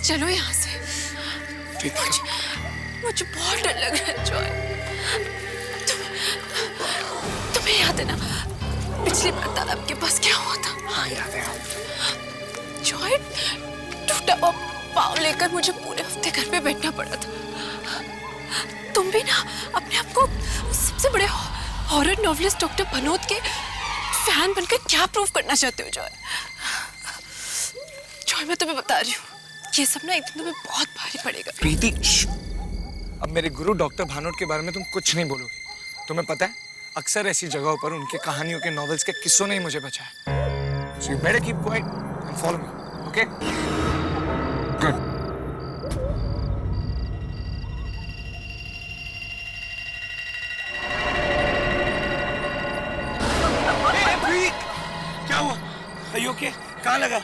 चलो यहाँ से। मुझे बहुत डर लग रहा है जॉय। तुम्हें याद है ना पिछली बार तालाब के पास क्या हुआ था? हाँ याद है। जॉय टूटा हुआ पाँव लेकर मुझे पूरे हफ्ते घर पे बैठना पड़ा था। तुम भी ना अपने आप को सबसे बड़े हॉरर नॉवलिस्ट डॉक्टर भनोत के फैन बनकर क्या प्रूव करना चाहते हो जॉय? जॉय मैं तुम्हें बता रही हूँ ये सब ना एक दिन तुम्हें बहुत भारी पड़ेगा। प्रीति अब मेरे गुरु डॉक्टर भानोट के बारे में तुम कुछ नहीं बोलोगे। तुम्हें पता है अक्सर ऐसी जगहों पर उनके कहानियों के नॉवेल्स के किस्सों ने ही मुझे बचाया। So you better keep quiet and follow me, okay? Good. Hey, प्रीति, क्या हुआ? Are you okay? कहाँ लगा?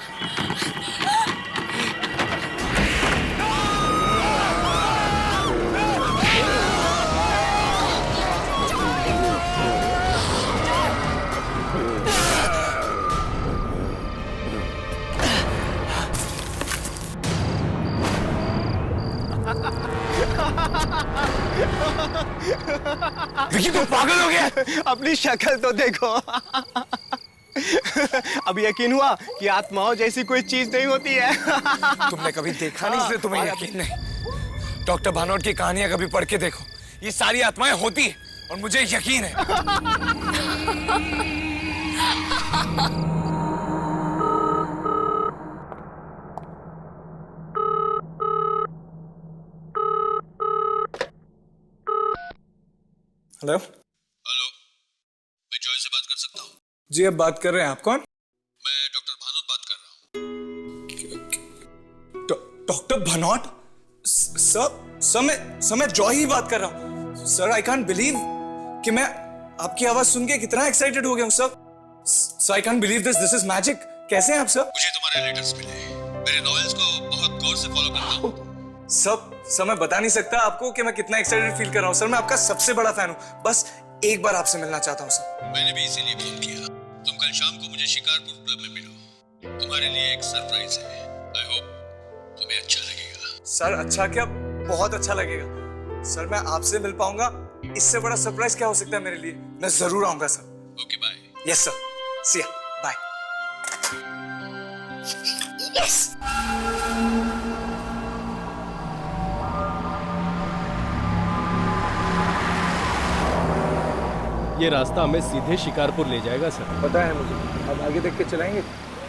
विकी तुम पागल हो गया? अपनी शक्ल तो देखो। अब यकीन हुआ कि आत्माओं जैसी कोई चीज नहीं होती है। तुमने कभी देखा नहीं इसलिए तुम्हें यकीन नहीं। डॉक्टर भानोट की कहानियां कभी पढ़ के देखो, ये सारी आत्माएं होती है और मुझे यकीन है। हेलो हेलो, मैं जॉय से बात कर सकता हूँ? जी अब बात कर रहे हैं। आप कौन? मैं डॉक्टर भानोट बात कर रहा हूँ। डॉक्टर भानोट? सर मैं जॉय ही बात कर रहा हूँ। सर आई कांट बिलीव कि मैं आपकी आवाज सुन के कितना एक्साइटेड हो गया हूँ sir. I can't believe this is magic. कैसे हैं आप सर? मुझे तुम्हारे लेटर्स मिले। मेरे नॉवेल्स को बहुत गौर से फॉलो करता हूँ। सर मैं बता नहीं सकता आपको कि मैं कितना एक्साइटेड फील कर रहा हूँ सर। मैं आपका सबसे बड़ा फैन हूँ। बस एक बार आपसे मिलना चाहता हूँ सर। मैंने भी इसीलिए फोन किया। तुम कल शाम को मुझे शिकारपुर क्लब में मिलो। तुम्हारे लिए एक सरप्राइज है। आई होप तुम्हें अच्छा लगेगा। सर अच्छा क्या? बहुत अच्छा लगेगा सर। मैं आपसे मिल पाऊंगा, इससे बड़ा सरप्राइज क्या हो सकता है मेरे लिए? मैं जरूर आऊंगा sir. Okay bye. Yes sir, see ya, bye. Yes. ये रास्ता हमें सीधे शिकारपुर ले जाएगा सर। पता है मुझे। अब आगे देख के चलाएंगे।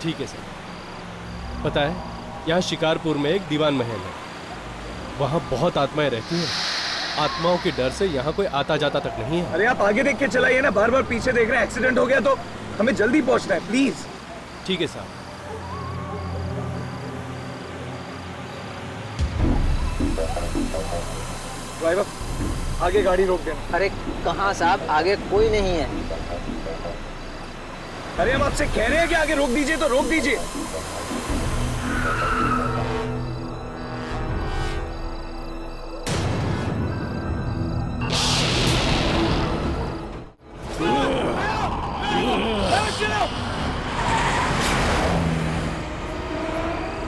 ठीक है सर। पता है यहाँ शिकारपुर में एक दीवान महल है। वहाँ बहुत आत्माएं रहती हैं। आत्माओं के डर से यहाँ कोई आता जाता तक नहीं है। अरे आप आगे देख के चलाइए ना, बार बार पीछे देख रहे हैं। एक्सीडेंट हो गया तो हमें जल्दी पहुंचना है, प्लीज। ठीक है साहब। ड्राइवर आगे गाड़ी रोक देना। अरे कहाँ साहब, आगे कोई नहीं है। अरे हम आपसे कह रहे हैं कि आगे रोक दीजिए तो रोक दीजिए।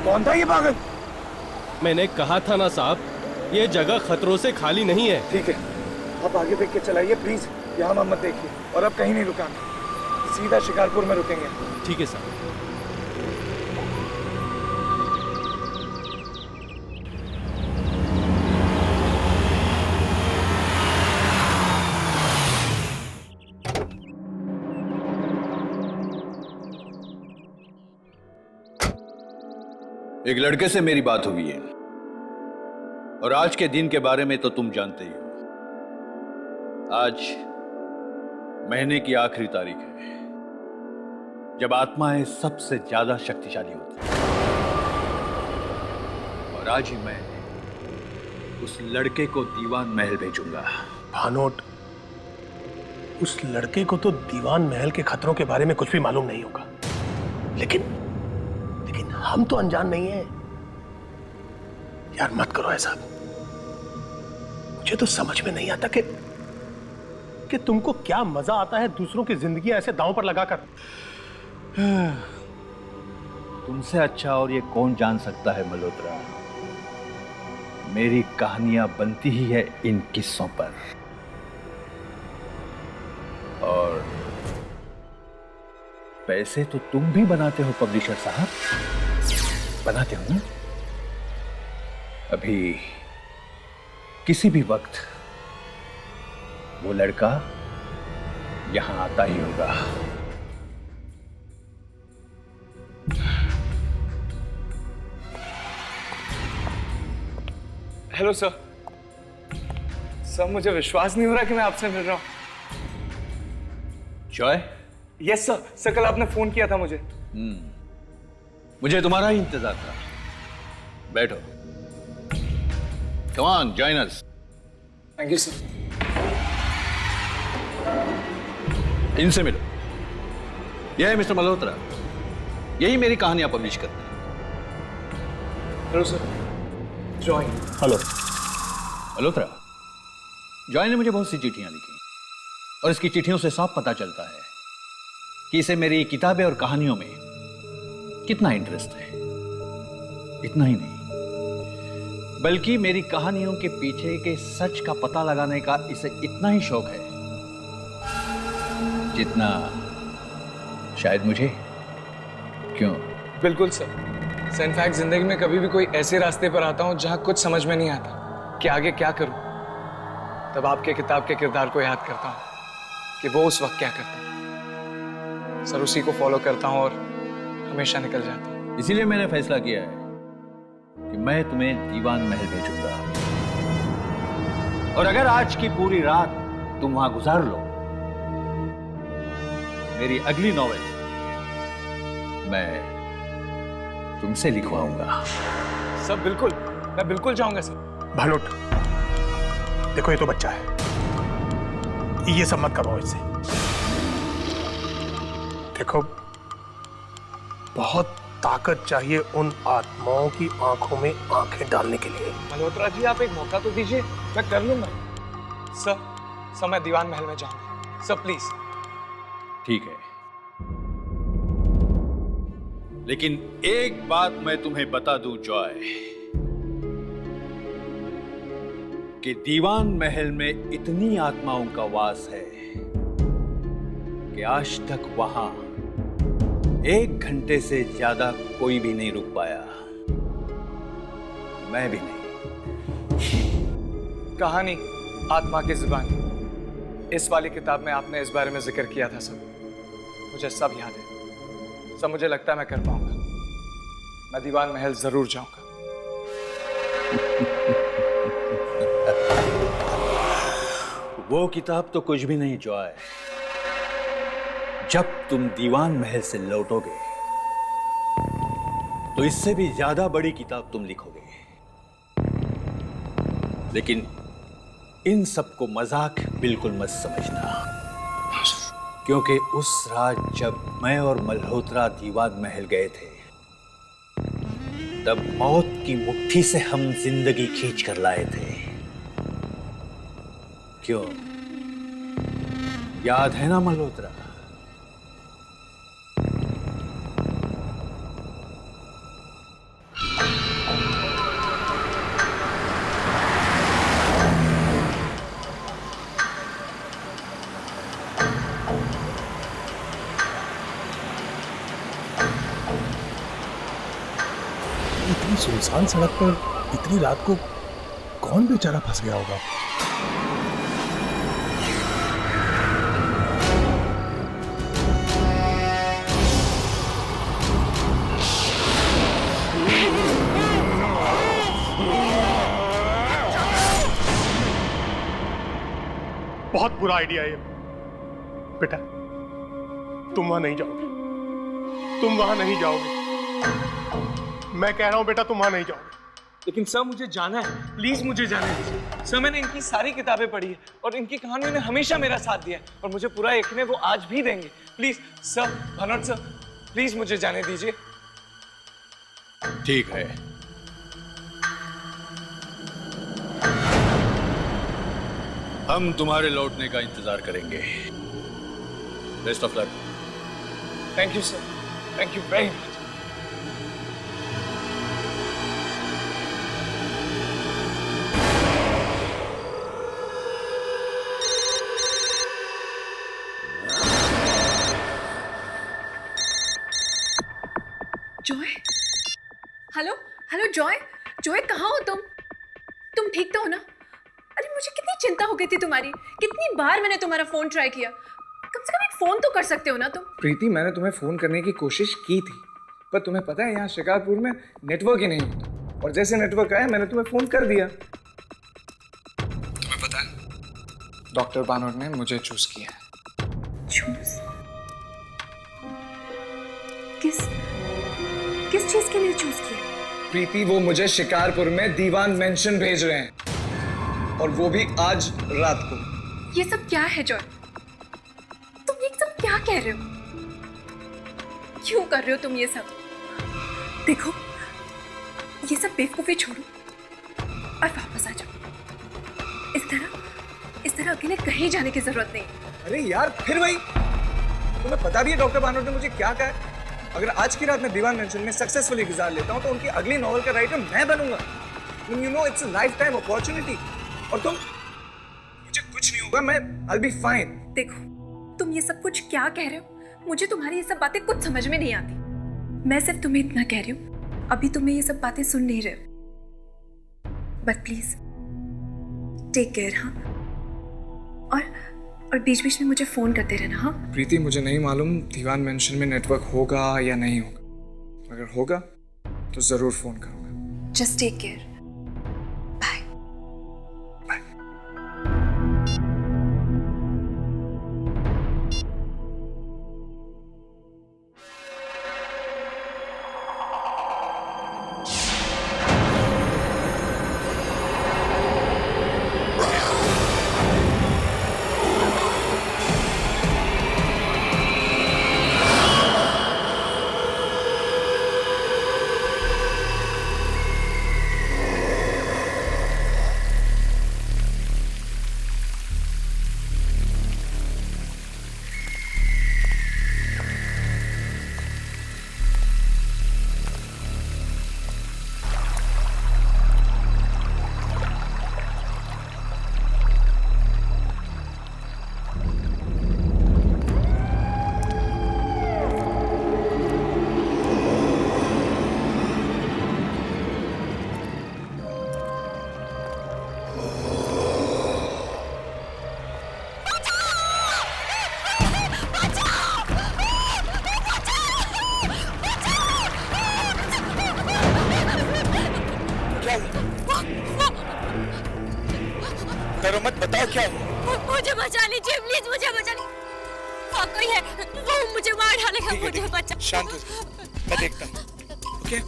कौन था ये पागल? मैंने कहा था ना साहब, ये जगह खतरों से खाली नहीं है। ठीक है, आप आगे देख के चलाइए प्लीज। यहाँ मत देखिए और अब कहीं नहीं रुकाना, सीधा शिकारपुर में रुकेंगे। ठीक है साहब। एक लड़के से मेरी बात हुई है और आज के दिन के बारे में तो तुम जानते ही हो। आज महीने की आखिरी तारीख है जब आत्माएं सबसे ज्यादा शक्तिशाली होती हैं। और आज ही मैं उस लड़के को दीवान महल भेजूंगा। भानोट, उस लड़के को तो दीवान महल के खतरों के बारे में कुछ भी मालूम नहीं होगा, लेकिन हम तो अनजान नहीं है यार। मत करो ऐसा। मुझे तो समझ में नहीं आता कि तुमको क्या मजा आता है दूसरों की जिंदगी ऐसे दांव पर लगाकर। तुमसे अच्छा और ये कौन जान सकता है मल्होत्रा। मेरी कहानियां बनती ही है इन किस्सों पर। और पैसे तो तुम भी बनाते हो पब्लिशर साहब, बनाते हो ना? अभी किसी भी वक्त वो लड़का यहां आता ही होगा। Hello sir. सर मुझे विश्वास नहीं हो रहा कि मैं आपसे मिल रहा हूँ। Joy, yes sir. सर कल आपने फोन किया था मुझे। मुझे तुम्हारा ही इंतजार था। बैठो। Come on, join us. Thank you sir. इनसे मिलो। यह है मिस्टर मल्होत्रा, यही मेरी कहानियां पब्लिश करते हैं। Hello sir. Join. Hello. Malhotra, Joy ने मुझे बहुत सी चिट्ठियां लिखी और इसकी चिट्ठियों से साफ पता चलता है कि इसे मेरी किताबें और कहानियों में कितना इंटरेस्ट है। इतना ही नहीं, बल्कि मेरी कहानियों के पीछे के सच का पता लगाने का इसे इतना ही शौक है जितना शायद मुझे। क्यों? बिल्कुल सर। सर इनफैक्ट जिंदगी में कभी भी कोई ऐसे रास्ते पर आता हूं जहां कुछ समझ में नहीं आता कि आगे क्या करूं, तब आपके किताब के किरदार को याद करता हूं कि वो उस वक्त क्या करता। सर उसी को फॉलो करता हूं और हमेशा निकल जाता हूं। इसीलिए मैंने फैसला किया है कि मैं तुम्हें दीवान महल भेजूंगा, और अगर आज की पूरी रात तुम वहां गुजार लो, मेरी अगली नॉवेल मैं तुमसे लिखवाऊंगा। सर बिल्कुल, मैं बिल्कुल जाऊंगा सर। भानुट, देखो ये तो बच्चा है, ये सब मत करो इससे। देखो, बहुत ताकत चाहिए उन आत्माओं की आंखों में आंखें डालने के लिए। मल्होत्रा जी आप एक मौका तो दीजिए, मैं कर लूंगा। सर मैं दीवान महल में जाऊंगा। Sir please. ठीक है, लेकिन एक बात मैं तुम्हें बता दूं जॉय, कि दीवान महल में इतनी आत्माओं का वास है कि आज तक वहां 1 घंटे से ज्यादा कोई भी नहीं रुक पाया। मैं भी नहीं। कहानी आत्मा की जुबानी, इस वाली किताब में आपने इस बारे में जिक्र किया था सर। मुझे सब याद है सर। मुझे लगता है मैं कर पाऊंगा। मैं दीवान महल जरूर जाऊंगा। वो किताब तो कुछ भी नहीं जॉय। जब तुम दीवान महल से लौटोगे तो इससे भी ज्यादा बड़ी किताब तुम लिखोगे। लेकिन इन सबको मजाक बिल्कुल मत समझना, क्योंकि उस रात जब मैं और मल्होत्रा दीवान महल गए थे, तब मौत की मुट्ठी से हम जिंदगी खींच कर लाए थे। क्यों, याद है ना मल्होत्रा? इतनी सुनसान सड़क पर इतनी रात को कौन बेचारा फंस गया होगा? बहुत बुरा आइडिया है ये। बेटा, तुम वहां नहीं जाओगे। तुम वहां नहीं जाओगे। मैं कह रहा हूं बेटा, तुम वहां नहीं जाओगे। लेकिन सर मुझे जाना है, प्लीज मुझे जाने दीजिए। सर मैंने इनकी सारी किताबें पढ़ी है और इनकी कहानियों ने हमेशा मेरा साथ दिया है और मुझे पूरा यकीन है वो आज भी देंगे। प्लीज सर, भानुट सर, प्लीज मुझे जाने दीजिए। ठीक है, हम तुम्हारे लौटने का इंतजार करेंगे। Best of luck. Thank you sir, thank you very much. Joy, hello hello Joy, Joy कहाँ हो तुम? तुम ठीक तो हो ना? अरे मुझे कितनी चिंता हो गई थी तुम्हारी, कितनी बार मैंने तुम्हारा फोन ट्राई किया। कम से कम एक फोन तो कर सकते हो ना तुम। प्रीति, मैंने तुम्हें फोन करने की कोशिश की थी, पर तुम्हें पता है यहाँ शिकारपुर में नेटवर्क ही नहीं होता, और जैसे नेटवर्क आया मैंने तुम्हें फोन कर दिया। तुम्हें पता है डॉक्टर बानोट ने मुझे चूज किया है। चूज? किस किस चीज के लिए चूज किया? प्रीति, वो मुझे शिकारपुर में दीवान मेंशन भेज रहे हैं, और वो भी आज रात को। ये सब क्या है जॉय? तुम ये सब क्या कह रहे हो? क्यों कर रहे हो तुम ये सब? देखो, ये सब बेवकूफी छोड़ो और वापस आ जाओ। इस तरह अकेले कहीं जाने की जरूरत नहीं। अरे यार, फिर वही। तुम्हें पता भी है डॉक्टर बानोट ने मुझे क्या कहा है? अगर आज की रात में दीवान मेंशन में सक्सेसफुली गुजार लेता हूं तो उनकी अगली नॉवल का राइटर मैं बनूंगा। You know, it's a life time opportunity. और मुझे कुछ नहीं होगा, मैं I'll be fine। देखो, तुम ये सब कुछ क्या कह रहे हो? मुझे तुम्हारी ये सब बातें कुछ समझ में नहीं आती। मैं सिर्फ तुम्हें इतना कह रही हूँ, अभी तुम्हें ये सब बातें सुन नहीं रहे हो। But please take care. हाँ, और बीच बीच में मुझे फोन करते रहना। हाँ प्रीति, मुझे नहीं मालूम दीवान मेंशन में नेटवर्क होगा या नहीं होगा। अगर होगा तो जरूर फोन करूंगा। Just take care. Bye. Bye. डरो मत, बताओ क्या हुआ? मुझे बचा लीजिए प्लीज, मुझे बचा लीजिए। हाँ, कोई है, वो मुझे मार डालेगा। मुझे बचा। शांत हो जाओ, मैं देखता हूँ। ओके?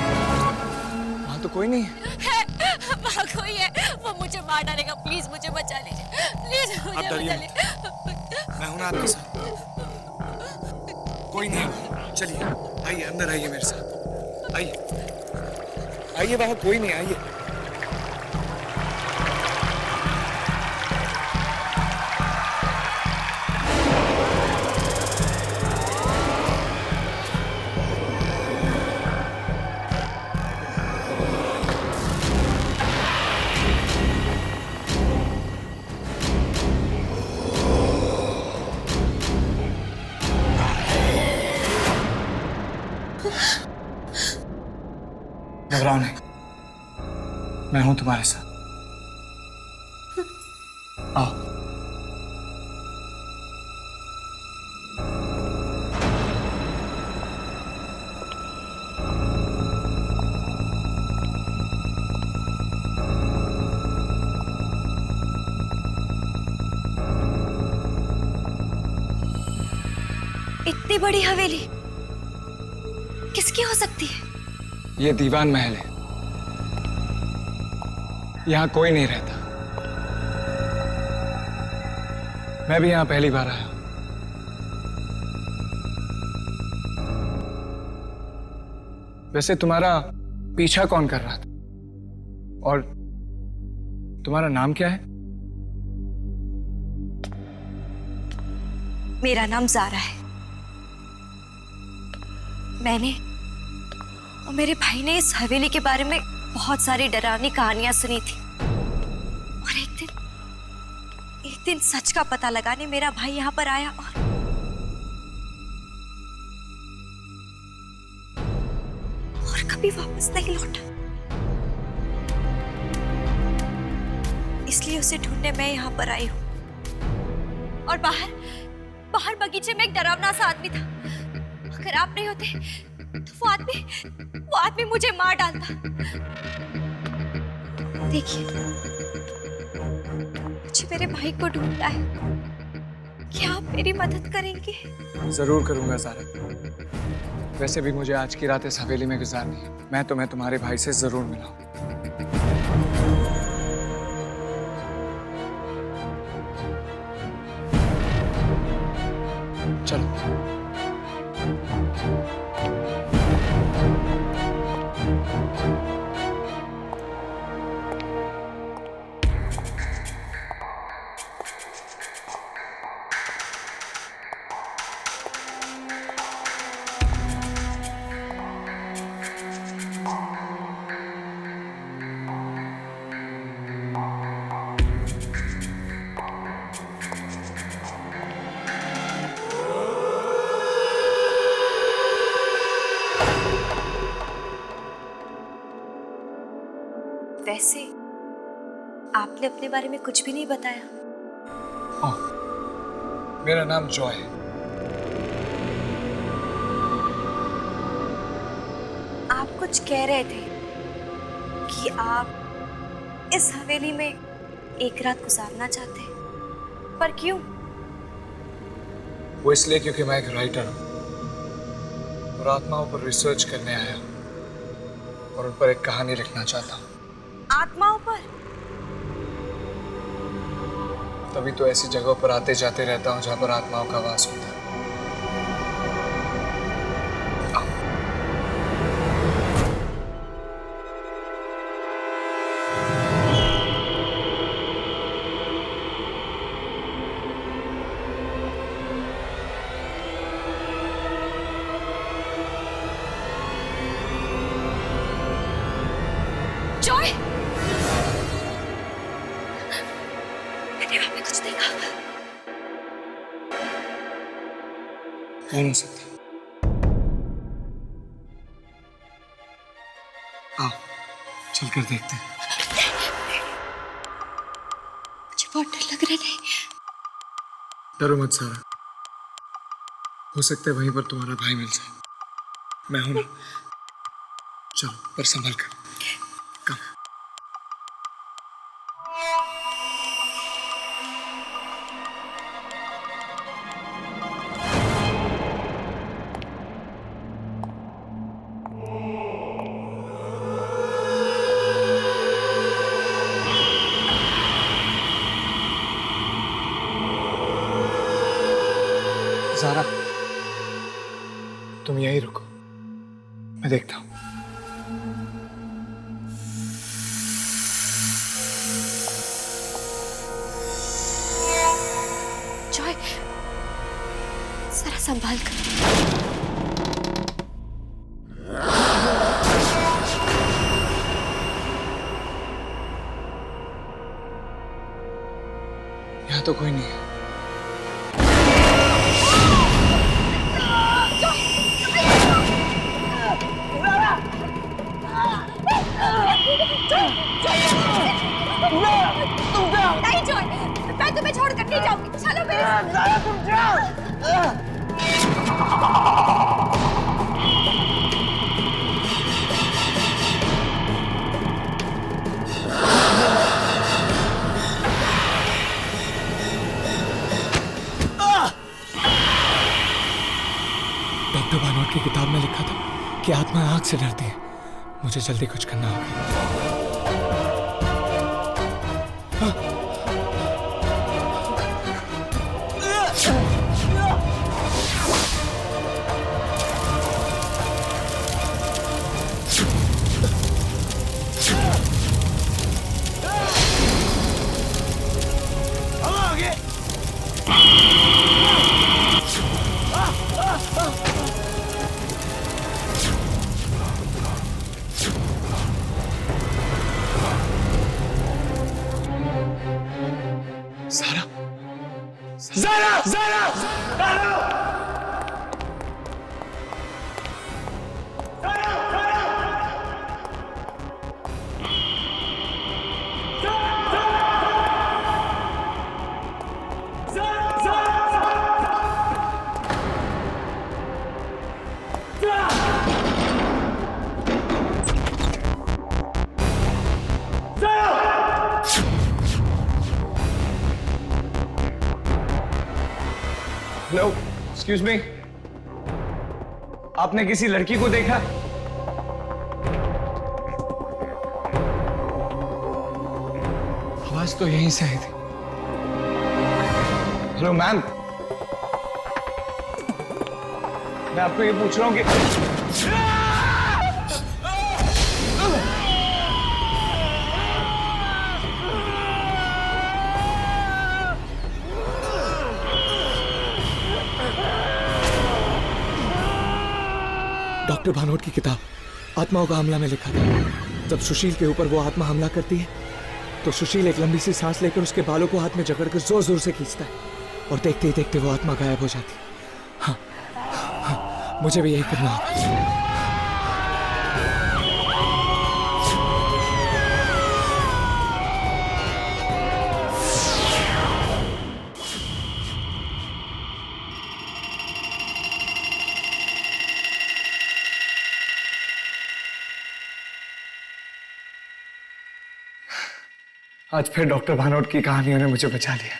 वहाँ तो कोई नहीं है। वहाँ कोई है, वो मुझे मार डालेगा। प्लीज मुझे बचा लीजिए, प्लीज मुझे बचा लीजिए। मैं हूं ना आपके साथ। कोई नहीं है। चलिए आइए, अंदर आइए मेरे साथ। आइए आइए, वहां कोई नहीं। आइए। घबराओ नहीं, मैं हूं तुम्हारे साथ। आओ। इतनी बड़ी हवेली किसकी हो सकती है? ये दीवान महल है, यहां कोई नहीं रहता। मैं भी यहां पहली बार आया। वैसे तुम्हारा पीछा कौन कर रहा था, और तुम्हारा नाम क्या है? मेरा नाम ज़ारा है। मैंने और मेरे भाई ने इस हवेली के बारे में बहुत सारी डरावनी कहानियां सुनी थी। एक दिन सच का पता लगाने मेरा भाई यहाँ पर आया और कभी वापस नहीं लौटा। इसलिए उसे ढूंढने मैं यहाँ पर आई हूँ। और बाहर बाहर बगीचे में एक डरावना सा आदमी था। अगर आप नहीं होते तो वो आदमी मुझे मार डालता। देखिए, मुझे मेरे भाई को ढूंढना है। क्या आप मेरी मदद करेंगे? जरूर करूंगा ज़ारा। वैसे भी मुझे आज की रात इस हवेली में गुजारनी है। मैं तुम्हारे भाई से जरूर मिलाऊं। चलो। वैसे आपने अपने बारे में कुछ भी नहीं बताया। ओह, मेरा नाम जॉय है। आप कुछ कह रहे थे कि आप इस हवेली में एक रात गुजारना चाहते हैं, पर क्यों? वो इसलिए क्योंकि मैं एक राइटर हूँ और आत्माओं पर रिसर्च करने आया हूँ और उन पर एक कहानी लिखना चाहता हूँ। आत्माओं पर? तभी तो ऐसी जगहों पर आते जाते रहता हूँ जहाँ पर आत्माओं का वास होता है। जॉय, मैंने वहां पे कुछ देखा। कौन हो सकता? आओ, चलकर देखते हैं। मुझे बहुत डर लग रहा है। डरो मत सारा, हो सकता है वहीं पर तुम्हारा भाई मिल जाए। मैं हूं ना। चलो, पर संभल कर। कम। ज़ारा, तुम यहीं रुको, मैं देखता हूँ। जॉय, जरा संभाल कर। यहाँ तो कोई नहीं है। नहीं जॉय, मैं तुम्हें छोड़कर नहीं जाऊंगी। चलो मेरे साथ। तुम जाओ। डॉक्टर भानोट की किताब में लिखा था कि आत्मा आग से डरती है। मुझे जल्दी कुछ करना होगा। ज़रा ज़रा हेलो, एक्सक्यूज मी, आपने किसी लड़की को देखा? आवाज तो यहीं से आई थी। हेलो मैम, मैं आपको ये पूछ रहा हूँ कि डॉक्टर भानोट की किताब आत्माओं का हमला में लिखा था, जब सुशील के ऊपर वो आत्मा हमला करती है तो सुशील एक लंबी सी सांस लेकर उसके बालों को हाथ में जकड़कर जोर जोर से खींचता है और देखते ही देखते वो आत्मा गायब हो जाती है। हाँ, हाँ, मुझे भी यही करना होगा। आज फिर डॉक्टर भानोट की कहानियों ने मुझे बचा लिया।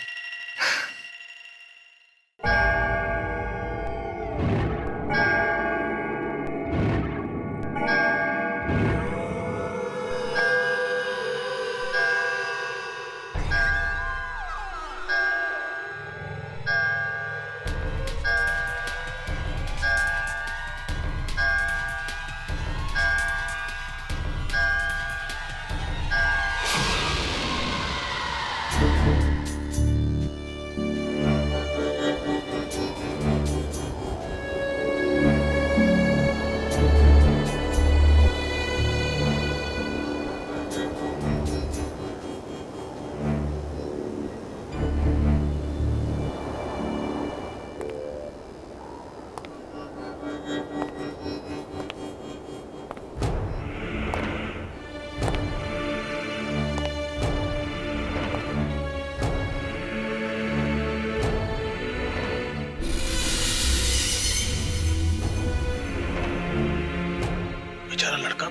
बेचारा लड़का,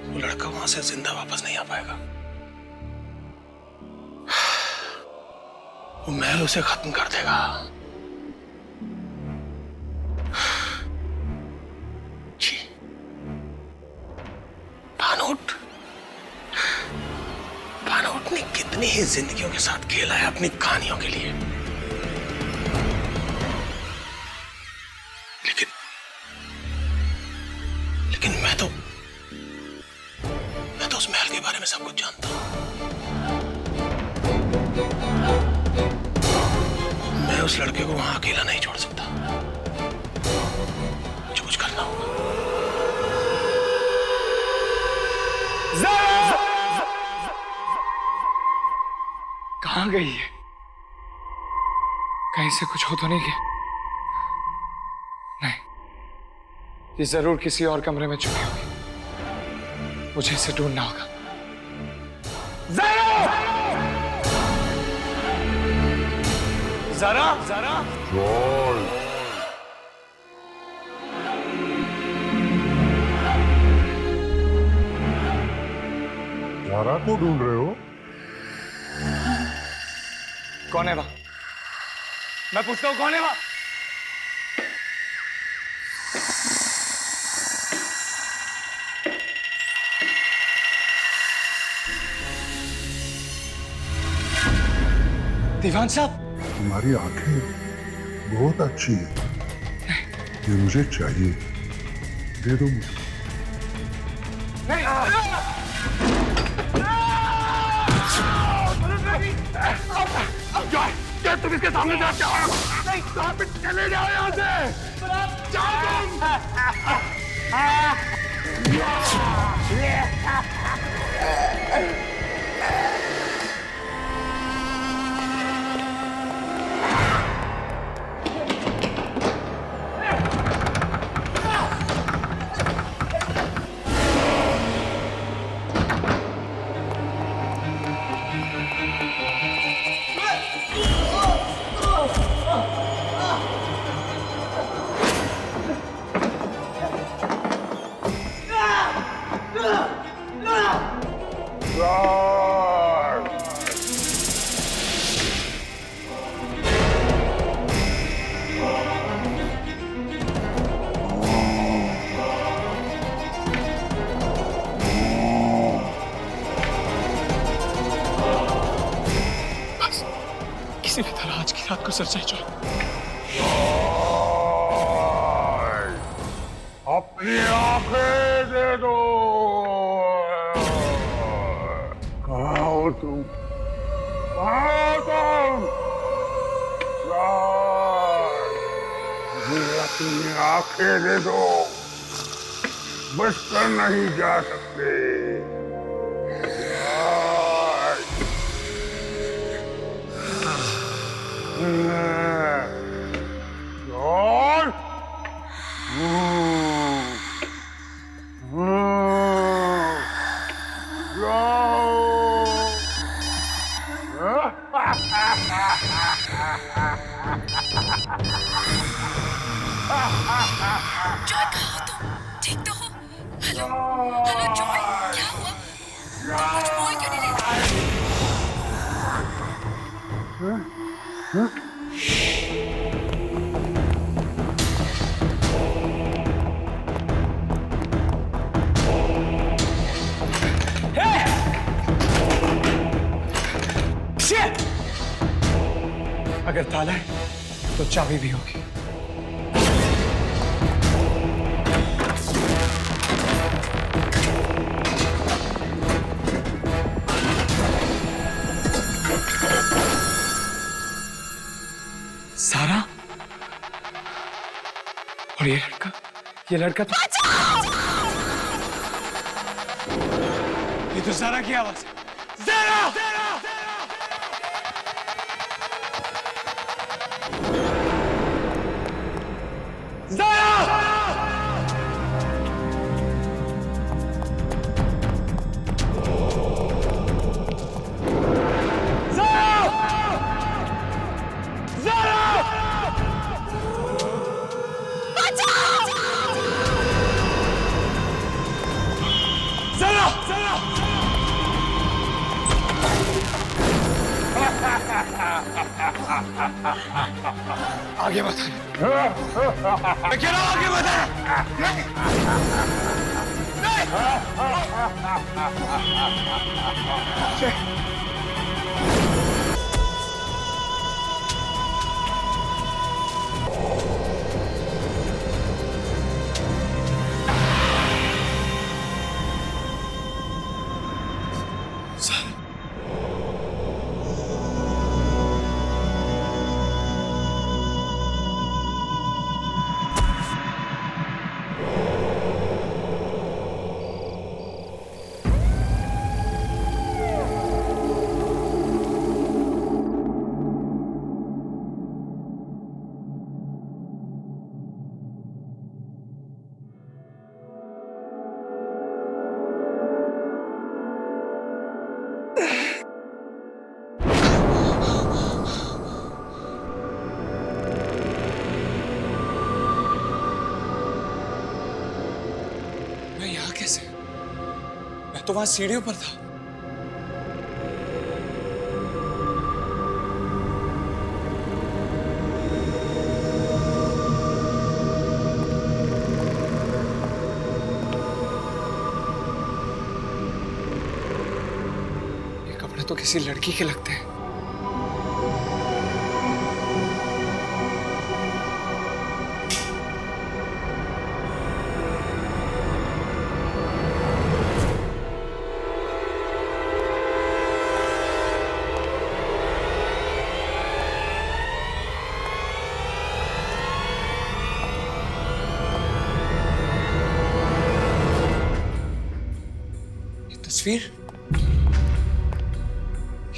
वो लड़का वहां से जिंदा वापस नहीं आ पाएगा। वो महल उसे खत्म कर देगा। जी, भानोट ने कितनी ही जिंदगियों के साथ खेला है अपनी कहानियों के लिए, लेकिन मैं तो उस महल के बारे में सब कुछ जानता हूं। मैं उस लड़के को वहां अकेला नहीं छोड़ सकता, मुझे कुछ करना होगा। कहां गई है? कहीं से कुछ हो तो नहीं गया? नहीं, ये जरूर किसी और कमरे में छुपी होगी। मुझे इसे ढूंढना होगा। ज़रा ज़रा ज़ारा को ढूंढ रहे हो? कौन है वह? मैं पूछता हूं कौन है वह? दीवान साहब, तुम्हारी आंखें बहुत अच्छी है, ये मुझे चाहिए, दे दो मुझे। क्या तुम इसके सामने जाते हो? नहीं, कहां पे चले जाओ यहाँ से? जाओ तुम। किसी भी तरह आज की रात को सर जाए अपनी आंखें दे दो। कहाँ हो तुम? कहाँ हो तुम? मुझे अपनी आंखें दे दो, बचकर नहीं जा सकते। जॉर्ज, जॉय कहाँ हो तुम? ठीक तो हो? हेलो हेलो जॉय, क्या हुआ? कुछ बोल क्यों नहीं रही? अगर ताला है तो चाबी भी होगी। सारा और ये लड़का तो ये तो सारा की आवाज है। सारा! आगे मत मैं कह रहा हूं आगे मत मैं यहाँ कैसे? मैं तो वहां सीढ़ियों पर था। ये कपड़े तो किसी लड़की के लगते हैं।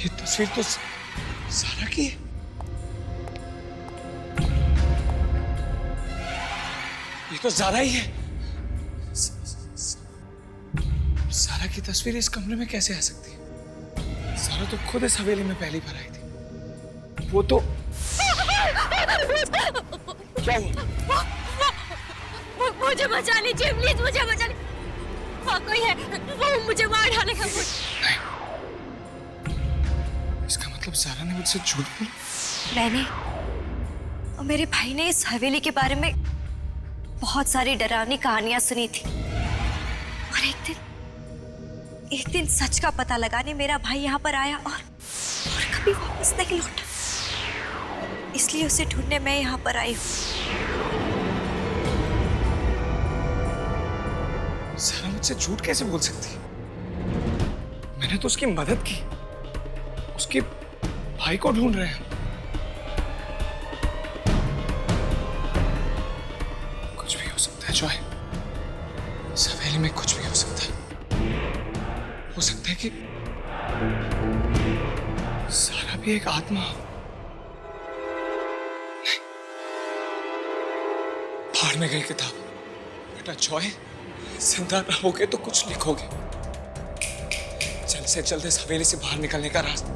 ये तस्वीर तो सारा की है। ये तो ज़ारा ही है। सारा की तस्वीर इस कमरे में कैसे आ सकती है? सारा तो खुद इस हवेली में पहली बार आई थी। वो तो क्या हुआ? मुझे बचा लीजिए प्लीज, मुझे बचा लीजिए। वहाँ कोई है, वो मुझे मार डालेगा। नहीं, इसका मतलब सारा ने मुझसे झूठ बोला। मैंने और मेरे भाई ने इस हवेली के बारे में बहुत सारी डरावनी कहानियां सुनी थी, और एक दिन सच का पता लगाने मेरा भाई यहाँ पर आया और कभी वापस नहीं लौटा। इसलिए उसे ढूंढने मैं यहाँ पर आई हूँ। सारा मुझसे झूठ कैसे बोल सकती है? मैंने तो उसकी मदद की, उसके भाई को ढूंढ रहे हैं। कुछ भी हो सकता है जॉय, इस हवेली में कुछ भी हो सकता है। हो सकता है कि सारा भी एक आत्मा हो। नहीं, फाड़ में गई किताब। बेटा जॉय, जिंदा रहोगे तो कुछ लिखोगे। जल्द से जल्द इस हवेली से बाहर निकलने का रास्ता।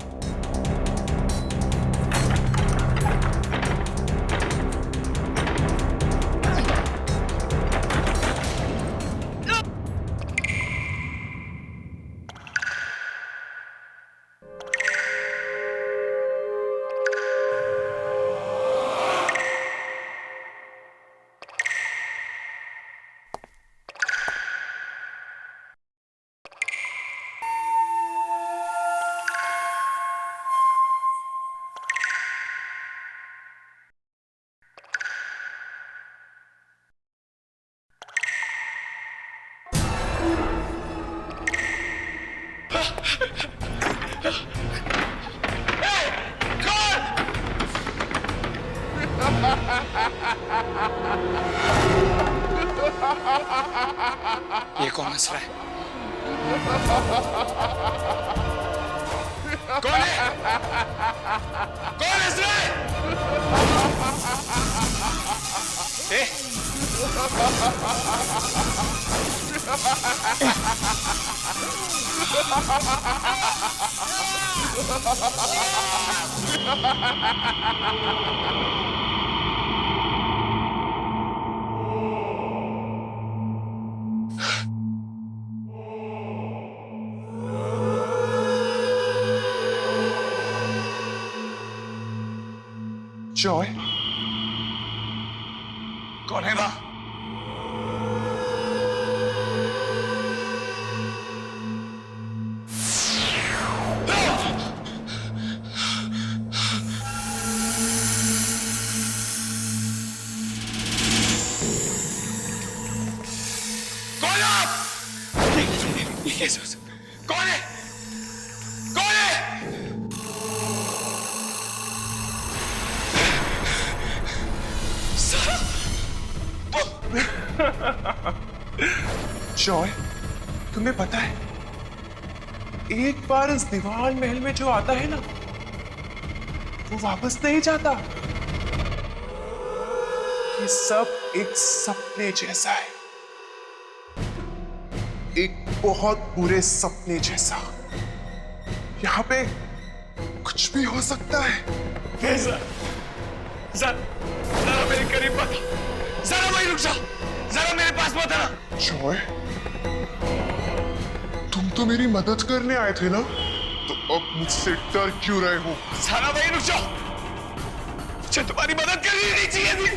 ये कौन हंस रहा है? कौन है? कौन हंस रहा है? ए? जॉय, कौन है वहां? कौन है आप? ये कैसे हो सकता है? कौन है? कौन है? जॉय, तुम्हें पता है, एक बार इस दीवार महल में जो आता है ना, वो वापस नहीं जाता। ये सब एक सपने जैसा है, एक बहुत बुरे सपने जैसा। यहाँ पे कुछ भी हो सकता है। जरा मेरे करीब मत, जरा वहीं रुक जा, जरा मेरे पास मत आना। जॉय, तुम तो मेरी मदद करने आए थे ना, तो अब मुझसे डर क्यों रहे हो? जरा वहीं रुक जाओ, मुझे तुम्हारी मदद करनी नहीं चाहिए थी।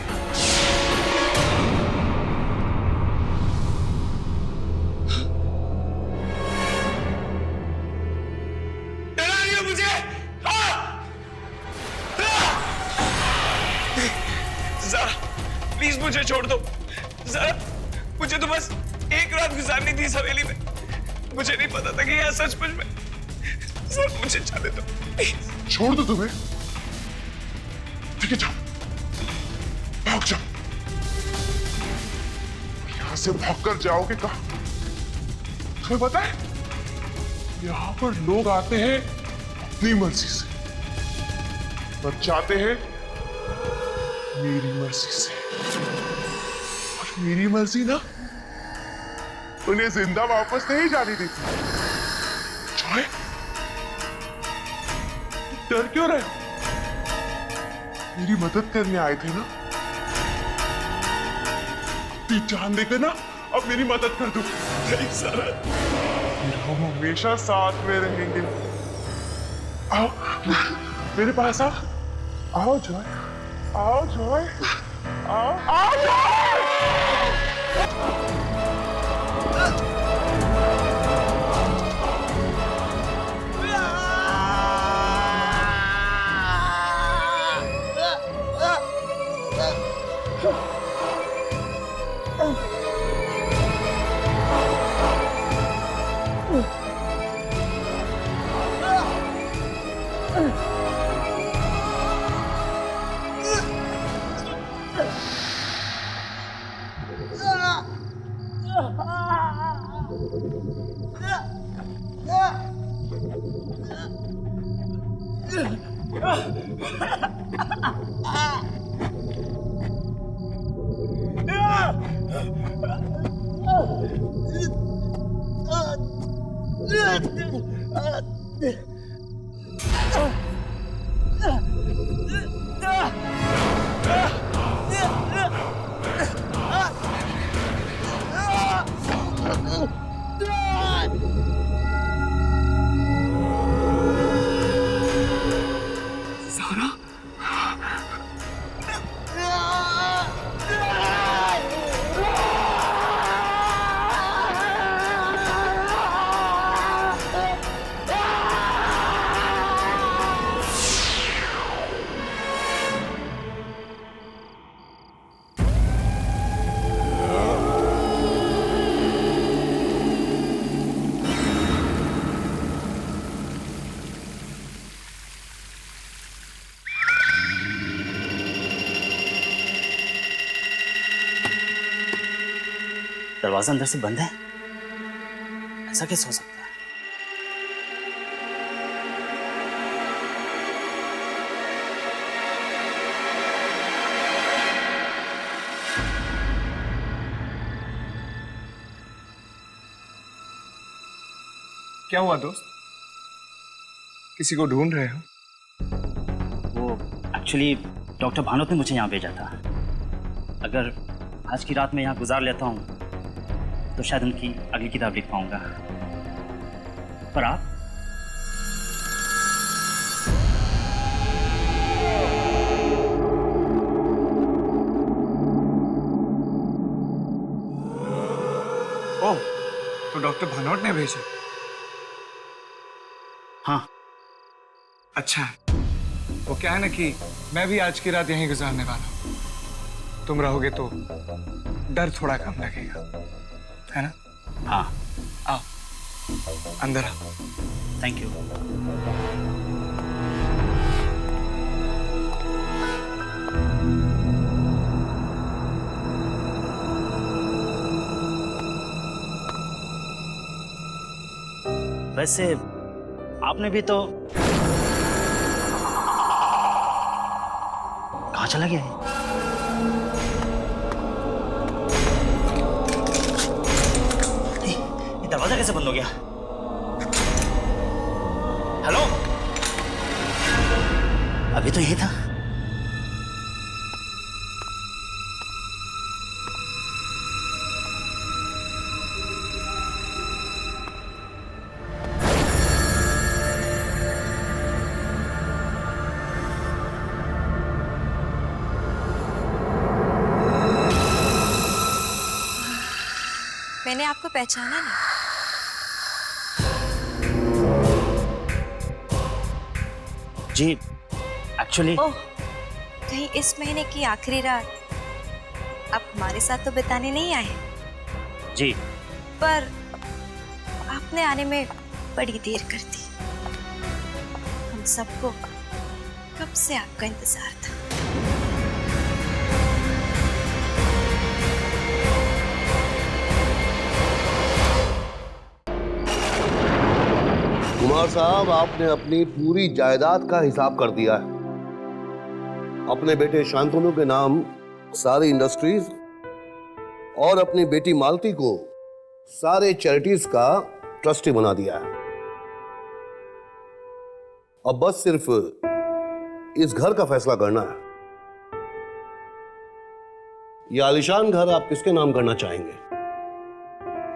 डरा रही हो मुझे? जरा प्लीज मुझे छोड़ दो, जरा मुझे तो बस एक रात गुजारनी थी इस हवेली में। मुझे नहीं पता था कि यह सचमुच में। सर मुझे जाने दो प्लीज। छोड़ दो तुम्हें? ठीक है, जाओ, भाग जाओ। यहां से भागकर जाओगे कहां? तुम्हें पता है, यहां पर लोग आते हैं अपनी मर्जी से और जाते हैं मेरी मर्जी से। और मेरी मर्जी ना उन्हें जिंदा वापस नहीं जाने देती। जॉय, डर क्यों रहे हो? मेरी मदद करने आए थे ना, जान देकर ना अब मेरी मदद कर दो। नहीं सर, हम हमेशा साथ में रहेंगे। आओ मेरे पास आओ। आओ जॉय, आओ जॉय, आओ आओ जॉय। दरवाजा अंदर से बंद है, ऐसा कैसे हो सकता है? क्या हुआ दोस्त? किसी को ढूंढ रहे हो? वो एक्चुअली डॉक्टर भानोत ने मुझे यहाँ भेजा था। अगर आज की रात में यहाँ गुजार लेता हूँ तो शायद उनकी अगली किताब लिख पाऊंगा। पर आप? ओह, तो डॉक्टर भानोट ने भेजा? हाँ। अच्छा, वो क्या है ना कि मैं भी आज की रात यहीं गुजारने वाला हूँ। तुम रहोगे तो डर थोड़ा कम लगेगा, है ना? हाँ। आओ, अंदर आओ। Thank you. वैसे आपने भी तो कहाँ चला गया है? ये दरवाजा कैसे बंद हो गया? हेलो, अभी तो यही था। मैंने आपको पहचाना नहीं। जी, एक्चुअली ओह, कहीं इस महीने की आखिरी रात आप हमारे साथ तो बिताने नहीं आए? जी, पर आपने आने में बड़ी देर कर दी। हम सबको कब से आपका इंतजार था। कुमार साहब, आपने अपनी पूरी जायदाद का हिसाब कर दिया है। अपने बेटे शांतनु के नाम सारी इंडस्ट्रीज और अपनी बेटी मालती को सारे चैरिटीज का ट्रस्टी बना दिया है। अब बस सिर्फ इस घर का फैसला करना है। यह आलीशान घर आप किसके नाम करना चाहेंगे?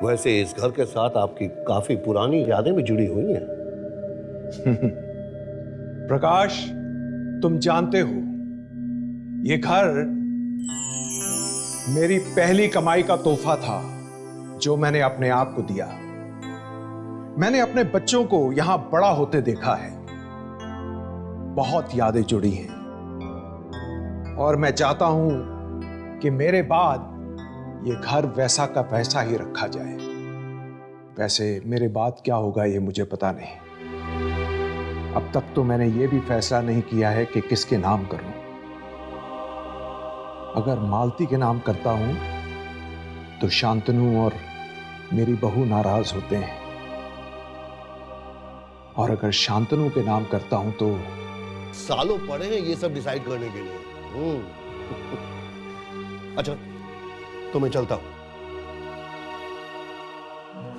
वैसे इस घर के साथ आपकी काफी पुरानी यादें भी जुड़ी हुई हैं। प्रकाश, तुम जानते हो ये घर मेरी पहली कमाई का तोहफा था जो मैंने अपने आप को दिया। मैंने अपने बच्चों को यहां बड़ा होते देखा है। बहुत यादें जुड़ी हैं और मैं चाहता हूं कि मेरे बाद ये घर वैसा का वैसा ही रखा जाए। वैसे मेरे बाद क्या होगा ये मुझे पता नहीं। अब तक तो मैंने ये भी फैसला नहीं किया है कि किसके नाम करूं। अगर मालती के नाम करता हूं तो शांतनु और मेरी बहू नाराज होते हैं, और अगर शांतनु के नाम करता हूं तो सालों पड़े हैं ये सब डिसाइड करने के लिए। अच्छा, तो मैं चलता हूं।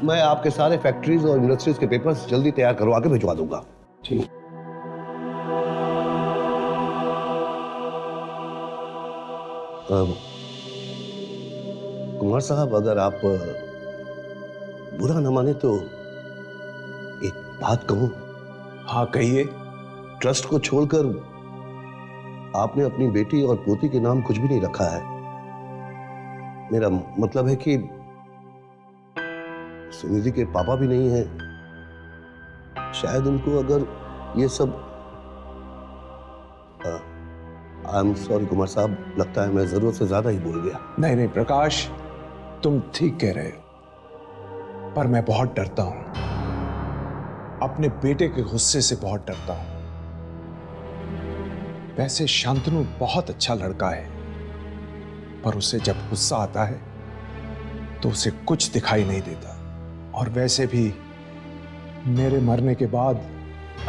मैं आपके सारे फैक्ट्रीज और इंडस्ट्रीज के पेपर्स जल्दी तैयार करवा के भिजवा दूंगा। ठीक। कुमार साहब, अगर आप बुरा न माने तो एक बात कहूं। हाँ कहिए। ट्रस्ट को छोड़कर आपने अपनी बेटी और पोती के नाम कुछ भी नहीं रखा है। मेरा मतलब है कि सुनिधि के पापा भी नहीं हैं। शायद उनको अगर ये सब आई एम सॉरी कुमार साहब, लगता है मैं जरूरत से ज्यादा ही बोल गया। नहीं नहीं प्रकाश, तुम ठीक कह रहे हो, पर मैं बहुत डरता हूं। अपने बेटे के गुस्से से बहुत डरता हूं। वैसे शांतनु बहुत अच्छा लड़का है, पर उसे जब गुस्सा आता है तो उसे कुछ दिखाई नहीं देता। और वैसे भी मेरे मरने के बाद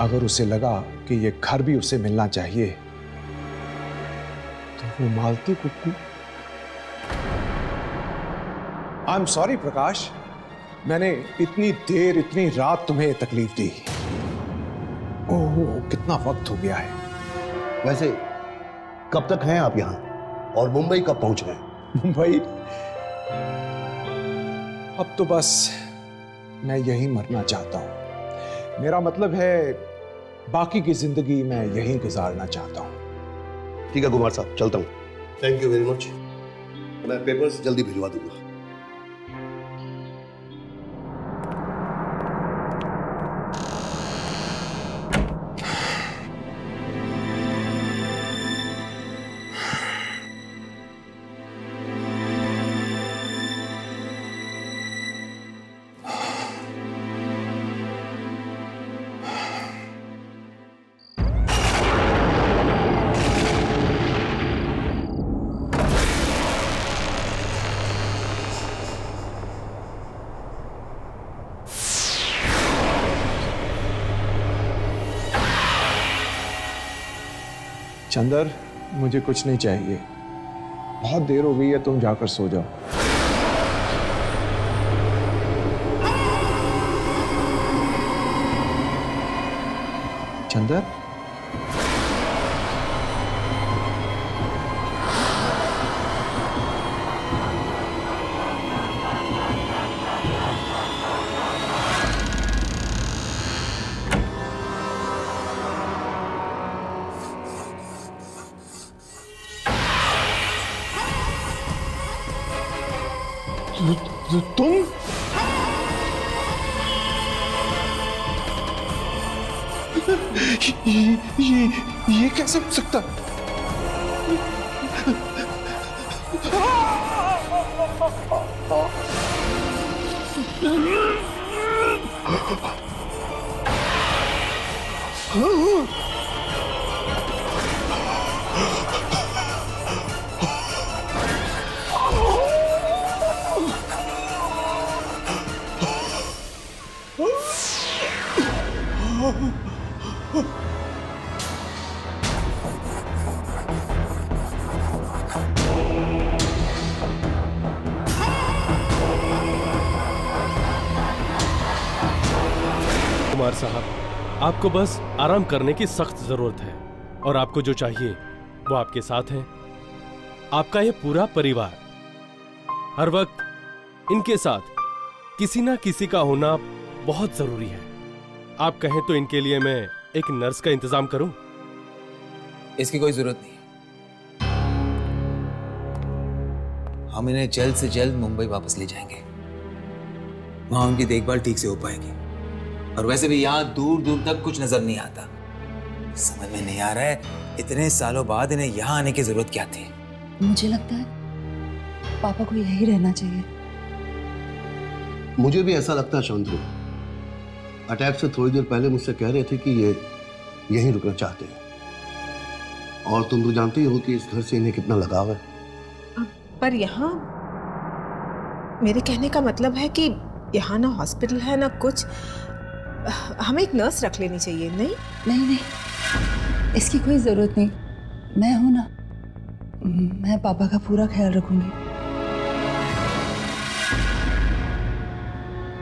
अगर उसे लगा कि ये घर भी उसे मिलना चाहिए तो वो मालती कुक्कू। आई एम सॉरी प्रकाश, मैंने इतनी देर इतनी रात तुम्हें तकलीफ दी। ओह कितना वक्त हो गया है। वैसे कब तक हैं आप यहां और मुंबई कब पहुंच गए? मुंबई? अब तो बस मैं यहीं मरना चाहता हूं। मेरा मतलब है बाकी की जिंदगी मैं यहीं गुजारना चाहता हूं। ठीक है कुमार साहब, चलता हूं। Thank you very much. मैं पेपर्स जल्दी भिजवा दूंगा। चंदर, मुझे कुछ नहीं चाहिए। बहुत देर हो गई है, तुम जाकर सो जाओ। चंदर, तुम? ये कैसे हो सकता? कुमार साहब, आपको बस आराम करने की सख्त जरूरत है और आपको जो चाहिए वो आपके साथ है। आपका ये पूरा परिवार हर वक्त इनके साथ किसी ना किसी का होना बहुत जरूरी है। आप कहें तो इनके लिए मैं एक नर्स का इंतजाम करूं? इसकी कोई जरूरत नहीं। हम इन्हें जल्द से जल्द मुंबई वापस ले जाएंगे। वहां उनकी देखभाल ठीक से हो पाएगी। और वैसे भी यहाँ दूर दूर तक कुछ नजर नहीं आता। समझ में नहीं आ रहा है इतने सालों बाद इन्हें यहाँ आने की जरूरत क्या थी। मुझे लगता है पापा को यही रहना चाहिए। मुझे भी ऐसा लगता है शांतनु। अटैक से थोड़ी देर पहले मुझसे कह रहे थे कि ये यहीं रुकना चाहते हैं। और तुम तो जानती हो कि इस घर से इन्हें कितना लगाव है। पर यहाँ मेरे कहने का मतलब है कि यहाँ ना हॉस्पिटल है ना कुछ। हमें एक नर्स रख लेनी चाहिए। नहीं नहीं नहीं, इसकी कोई जरूरत नहीं, मैं हूं ना, मैं पापा का पूरा ख्याल रखूंगी।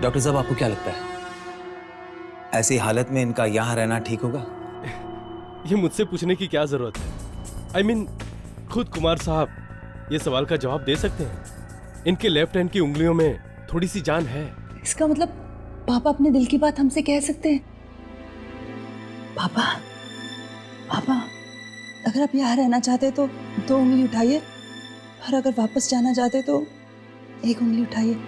डॉक्टर साहब, आपको क्या लगता है ऐसी हालत में इनका यहाँ रहना ठीक होगा? ये मुझसे पूछने की क्या जरूरत है? I mean, खुद कुमार साहब ये सवाल का जवाब दे सकते हैं। इनके लेफ्ट हैंड की उंगलियों में थोड़ी सी जान है। इसका मतलब पापा अपने दिल की बात हमसे कह सकते हैं। पापा, पापा, अगर आप यहाँ रहना चाहते तो 2 उंगली उठाइए, और अगर वापस जाना चाहते तो 1 उंगली उठाइए।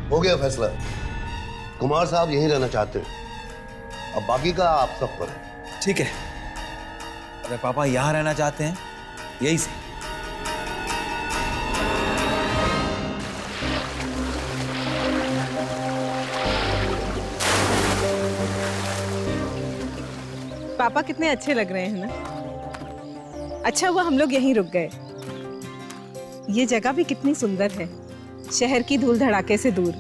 हो गया फैसला। कुमार साहब यहीं रहना चाहते हैं, अब बाकी का आप सब पर है। ठीक है, अगर पापा यहाँ रहना चाहते हैं यही से। पापा कितने अच्छे लग रहे हैं ना। अच्छा हुआ हम लोग यहीं रुक गए। ये जगह भी कितनी सुंदर है, शहर की धूल धड़ाके से दूर।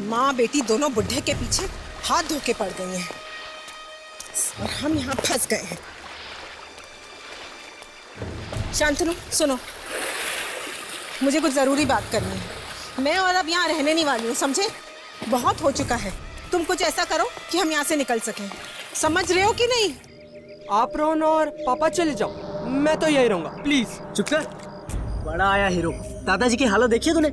माँ बेटी दोनों बुढ़े के पीछे हाथ धो के पड़ गई हैं और हम यहाँ फंस गए हैं। शांतनु, सुनो, मुझे कुछ जरूरी बात करनी है। मैं और अब यहाँ रहने नहीं वाली हूँ, समझे? बहुत हो चुका है। तुम कुछ ऐसा करो कि हम यहाँ से निकल सकें। समझ रहे हो कि नहीं? आप रोहन और पापा चले जाओ, मैं तो यही रहूंगा, प्लीज। चुप कर, बड़ा आया हीरो। दादाजी की हालत देखी है तूने?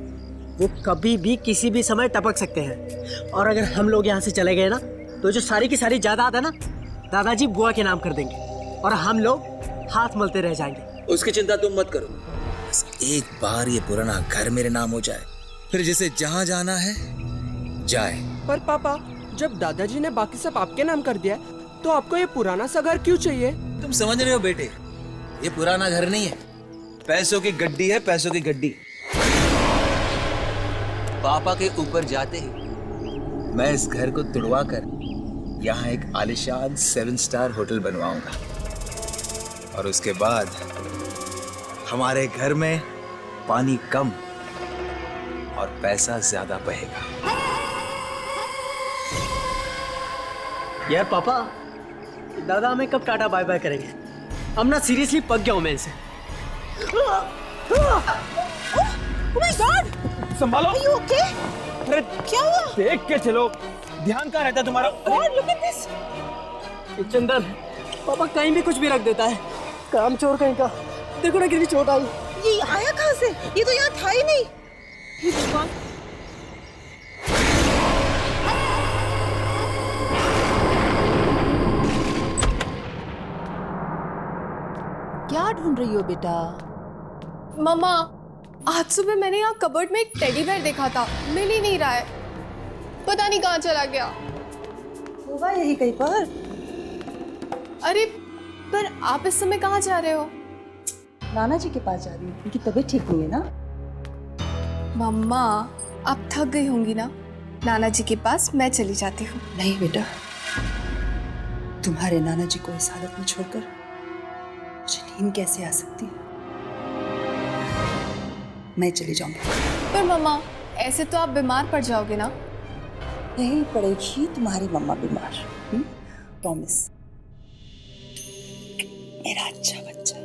वो कभी भी किसी भी समय टपक सकते हैं, और अगर हम लोग यहाँ से चले गए ना तो जो सारी की सारी जायदाद है ना दादाजी बुआ के नाम कर देंगे और हम लोग हाथ मलते रह जाएंगे। उसकी चिंता तुम मत करो, बस एक बार ये पुराना घर मेरे नाम हो जाए, फिर जिसे जहाँ जाना है जाए। पर पापा, जब दादाजी ने बाकी सब आपके नाम कर दिया तो आपको ये पुराना सा घर क्यों चाहिए? तुम समझ रहे हो बेटे, ये पुराना घर नहीं है, पैसों की गड्डी है, पैसों की गड्डी। पापा के ऊपर जाते ही मैं इस घर को तुड़वा कर यहाँ एक आलिशान 7 स्टार होटल बनवाऊंगा, और उसके बाद हमारे घर में पानी कम और पैसा ज्यादा बहेगा। यार पापा, दादा हमें कब टाटा बाय बाय करेंगे? हम ना सीरियसली पक गया हूं मैं इनसे। Oh my God! संभालो। Are you okay? अरे क्या हुआ? देख के चलो, ध्यान कहाँ रहता तुम्हारा? God, look at this! चंदन, पापा कहीं भी कुछ भी रख देता है, काम चोर कहीं का। देखो ना कितनी चोट आई। ये आया कहाँ से? ये तो यहाँ था ही नहीं। हे भगवान! क्या ढूंढ रही हो बेटा? मम्मा, आज सुबह मैंने यहाँ कबर्ड में एक टेडी बेयर देखा था, मिल ही नहीं रहा है, पता नहीं कहाँ चला गया। होगा यही कहीं पर। अरे पर आप इस समय कहाँ जा रहे हो? नाना जी के पास जा रही हूँ, उनकी तबीयत ठीक नहीं है ना। मम्मा, आप थक गई होंगी ना, नाना जी के पास मैं चली जाती हूँ। नहीं बेटा, तुम्हारे नाना जी को इस हालत में छोड़कर मुझे नींद कैसे आ सकती है? मैं चली जाऊंगी। पर मम्मा, ऐसे तो आप बीमार पड़ जाओगे ना। नहीं पड़ेगी तुम्हारी मम्मा बीमार, प्रॉमिस। मेरा अच्छा बच्चा।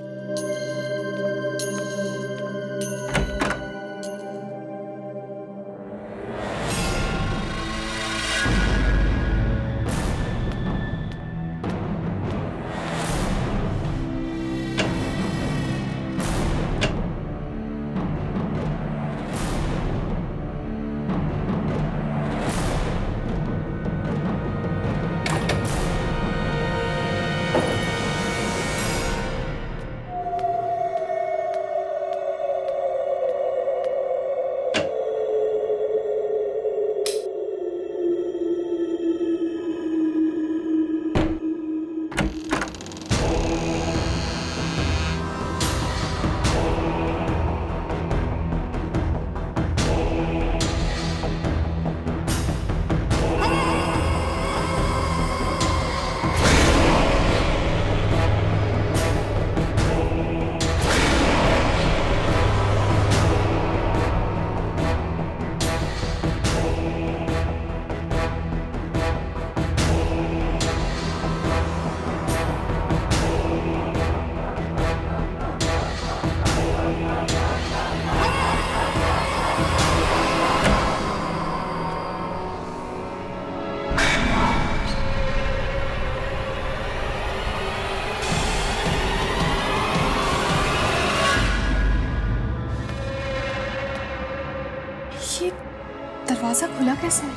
दरवाजा खुला कैसे?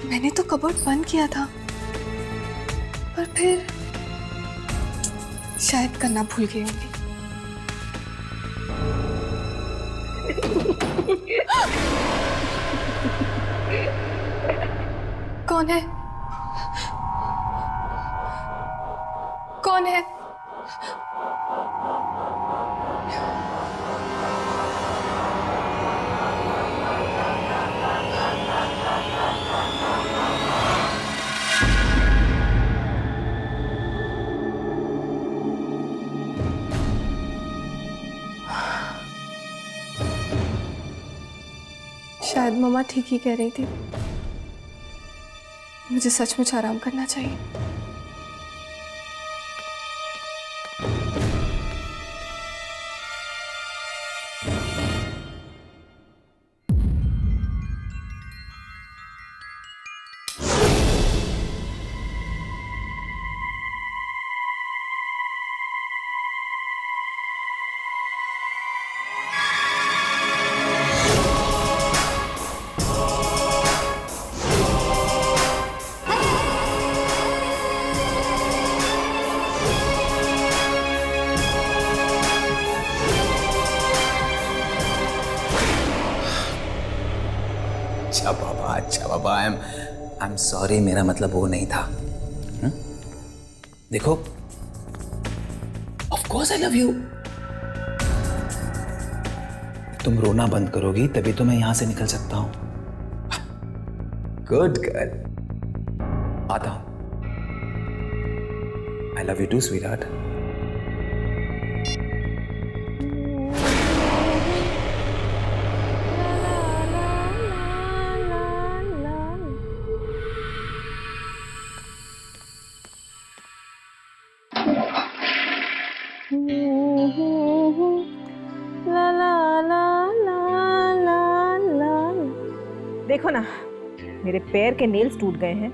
मैंने तो कबर्ड बंद किया था, पर फिर शायद करना भूल गई होंगी। कौन है? कौन है? शायद मम्मा ठीक ही कह रही थी, मुझे सचमुच आराम करना चाहिए। अच्छा बाबा, आई एम सॉरी, मेरा मतलब वो नहीं था। देखो, of course I love you. तुम रोना बंद करोगी तभी तो मैं यहां से निकल सकता हूं। गुड गर्ल, आता हूं। I love you too sweetheart. देखो ना, मेरे पैर के नेल्स टूट गए हैं।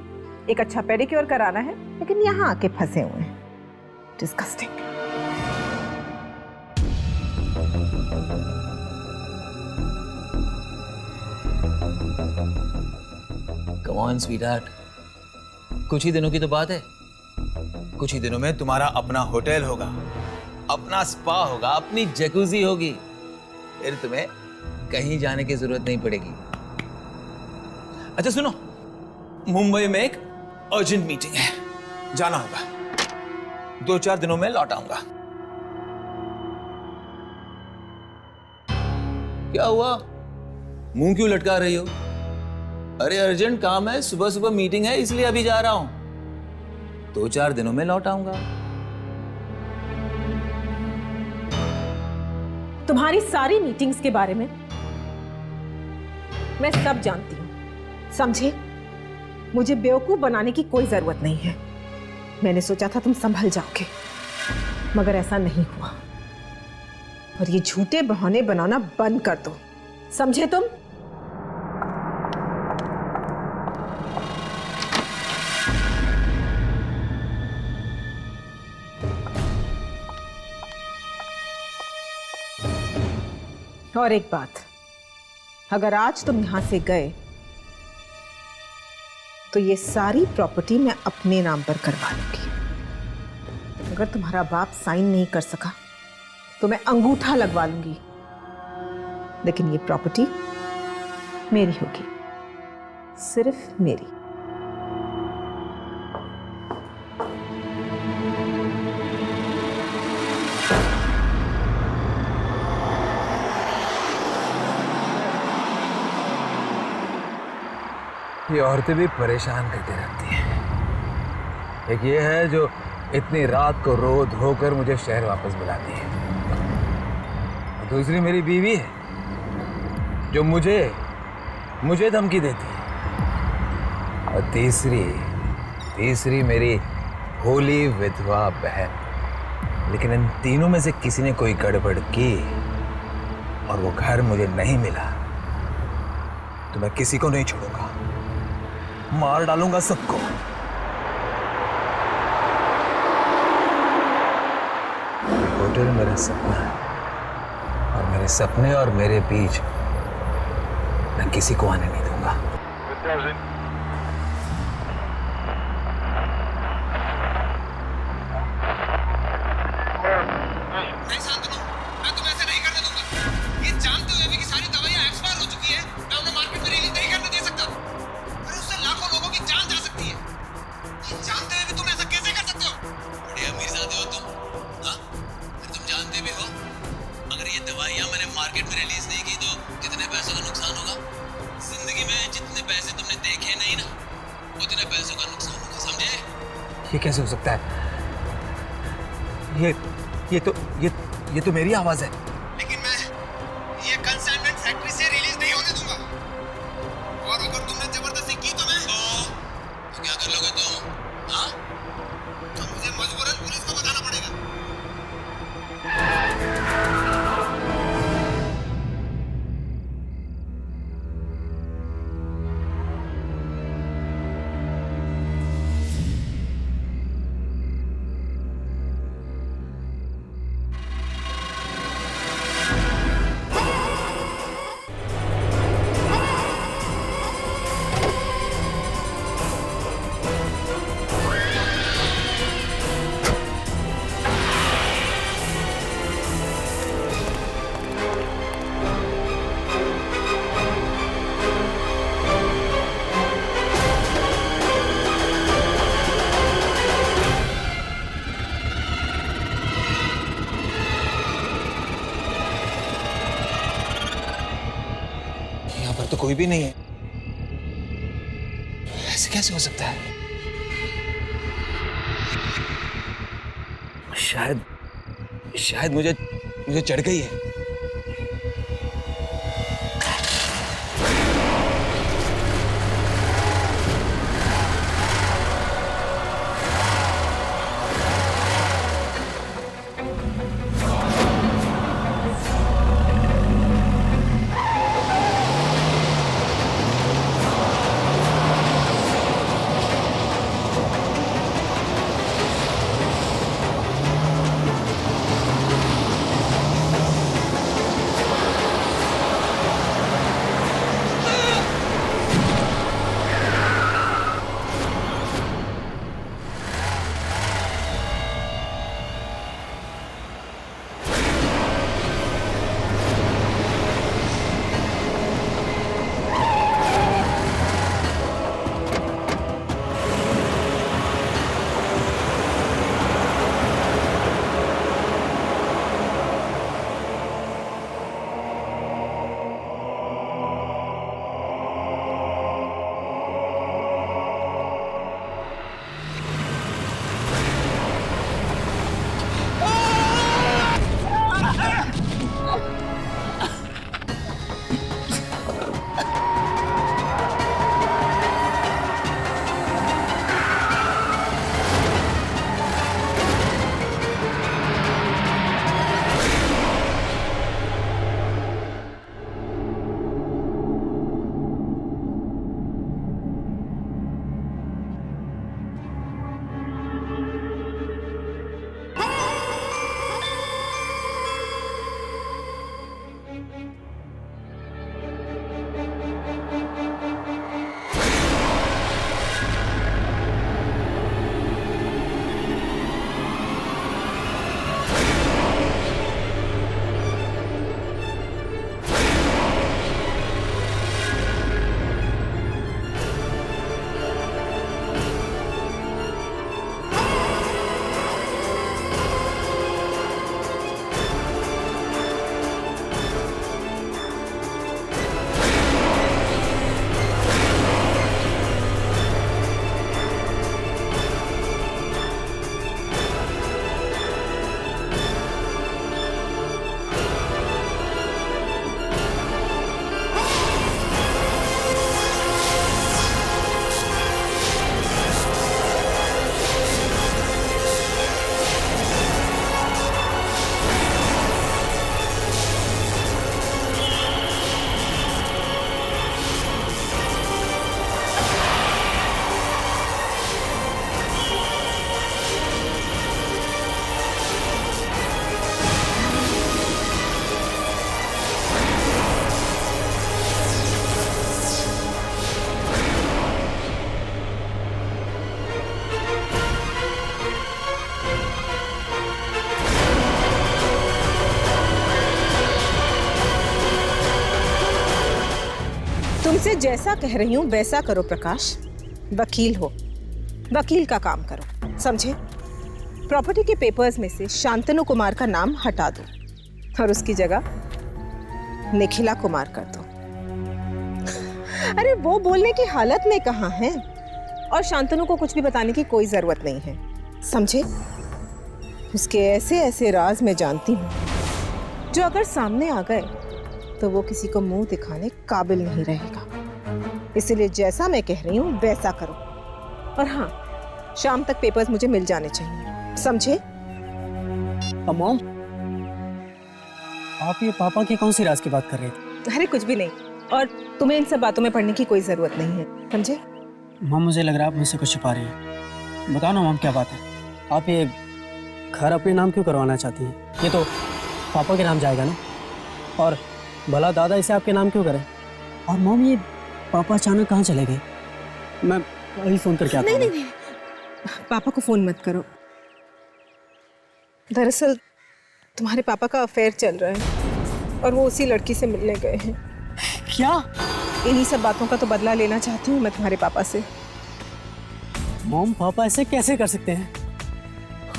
एक अच्छा पेडिक्योर कराना है, लेकिन यहाँ आके फंसे हुए हैं। डिस्गस्टिंग। कम ऑन स्वीटहार्ट, कुछ ही दिनों की तो बात है। कुछ ही दिनों में तुम्हारा अपना होटल होगा, अपना स्पा होगा, अपनी जैकुजी होगी। फिर तुम्हें कहीं जाने की जरूरत नहीं पड़ेगी। अच्छा सुनो, मुंबई में एक अर्जेंट मीटिंग है, जाना होगा। 2-4 दिनों में लौट आऊंगा। क्या हुआ, मुंह क्यों लटका रही हो? अरे अर्जेंट काम है, सुबह सुबह मीटिंग है, इसलिए अभी जा रहा हूं। 2-4 दिनों में लौट आऊंगा। तुम्हारी सारी मीटिंग्स के बारे में मैं सब जानती हूँ, समझे? मुझे बेवकूफ बनाने की कोई जरूरत नहीं है। मैंने सोचा था तुम संभल जाओगे, मगर ऐसा नहीं हुआ। और ये झूठे बहाने बनाना बंद कर दो, समझे तुम? और एक बात, अगर आज तुम यहां से गए तो ये सारी प्रॉपर्टी मैं अपने नाम पर करवा लूंगी। अगर तुम्हारा बाप साइन नहीं कर सका तो मैं अंगूठा लगवा लूंगी, लेकिन ये प्रॉपर्टी मेरी होगी, सिर्फ मेरी। ये औरतें भी परेशान करती रहती हैं। एक ये है जो इतनी रात को रो धोकर मुझे शहर वापस बुलाती है, और दूसरी मेरी बीवी है जो मुझे धमकी देती है, और तीसरी मेरी भोली विधवा बहन। लेकिन इन तीनों में से किसी ने कोई गड़बड़ की और वो घर मुझे नहीं मिला तो मैं किसी को नहीं छोड़ूंगा, मार डालूंगा सबको। होटल मेरा सपना है और मेरे सपने और मेरे बीच मैं किसी को आने नहीं दूंगा। नहीं शांतनु, मैं तुम्हें ऐसे नहीं करने दूंगा। ये जानते हुए भी कि सारी दवाइयां एक्सपायर हो चुकी है, मैं उन्हें मार्केट में रिलीज नहीं करने दे सकता। अरे उससे लाखों लोगों की जान जा सकती है। ये जानते हुए भी तुम ऐसा कैसे कर सकते हो? बड़े अमीरजादे हो तुम, हाँ? फिर तुम जानते भी हो अगर ये दवाइयां मैंने मार्केट में रिलीज नहीं की तो कितने पैसों का नुकसान होगा। जिंदगी में जितने पैसे तुमने देखे नहीं ना, उतने पैसों का नुकसान होगा, समझे? ये कैसे हो सकता है? ये तो मेरी आवाज है। लेकिन मैं ये कंसाइनमेंट फैक्ट्री से रिलीज नहीं होने दूंगा। और अगर तुमने जबरदस्ती की तो क्या कर लोगे तुम? हाँ? तो मुझे मजबूरन पुलिस को बताना पड़ेगा। तो कोई भी नहीं है। ऐसे कैसे हो सकता है? शायद मुझे चढ़ गई है। तुमसे जैसा कह रही हूँ वैसा करो प्रकाश। वकील हो, वकील का काम करो, समझे? प्रॉपर्टी के पेपर्स में से शांतनु कुमार का नाम हटा दो और उसकी जगह निखिला कुमार कर दो। अरे वो बोलने की हालत में कहाँ है, और शांतनु को कुछ भी बताने की कोई जरूरत नहीं है, समझे? उसके ऐसे ऐसे राज मैं जानती हूँ जो अगर सामने आ गए तो वो किसी को मुंह दिखाने काबिल नहीं रहेगा। इसलिए जैसा मैं कह रही हूँ वैसा करो। और हाँ, शाम तक पेपर्स मुझे मिल जाने चाहिए, समझे? मॉम, आप ये पापा की कौन सी राज की बात कर रहे थे? अरे कुछ भी नहीं, और तुम्हें इन सब बातों में पढ़ने की कोई जरूरत नहीं है, समझे? मॉम, मुझे लग रहा है आप मुझसे कुछ छुपा रही हैं। बताओ ना मॉम, क्या बात है? आप ये घर अपने नाम क्यों करवाना चाहती हैं? ये तो पापा के नाम जाएगा ना, और भला दादा इसे आपके नाम क्यों करें? और मॉम, ये पापा अचानक कहाँ चले गए? मैं अभी फोन करके आता हूँ। नहीं, पापा को फोन मत करो। दरअसल तुम्हारे पापा का अफेयर चल रहा है और वो उसी लड़की से मिलने गए हैं। क्या? इन्हीं सब बातों का तो बदला लेना चाहती हूँ मैं तुम्हारे पापा से। मॉम, पापा ऐसे कैसे कर सकते हैं?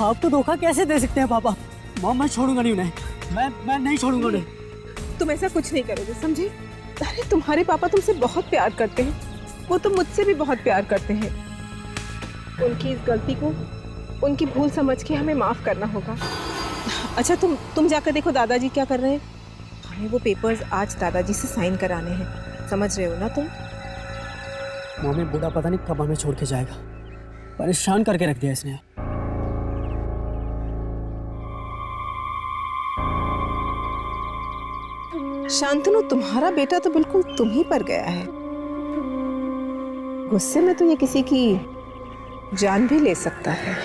आपको धोखा कैसे दे सकते हैं पापा? मॉम, मैं छोड़ूंगा नहीं उन्हें, मैं नहीं छोड़ूंगा उन्हें। तुम ऐसा कुछ नहीं करोगे, समझे? अरे तुम्हारे पापा तुमसे बहुत प्यार करते हैं, वो तो मुझसे भी बहुत प्यार करते हैं। उनकी इस गलती को उनकी भूल समझ के हमें माफ करना होगा। अच्छा, तुम जाकर देखो दादाजी क्या कर रहे हैं। हमें वो पेपर्स आज दादाजी से साइन कराने हैं, समझ रहे हो ना तुम? मम्मी, बूढ़ा पता नहीं कब हमें छोड़ के जाएगा, परेशान करके रख दिया इसने। शांतनु, तुम्हारा बेटा तो बिल्कुल तुम ही पर गया है। गुस्से में तो ये किसी की जान भी ले सकता है।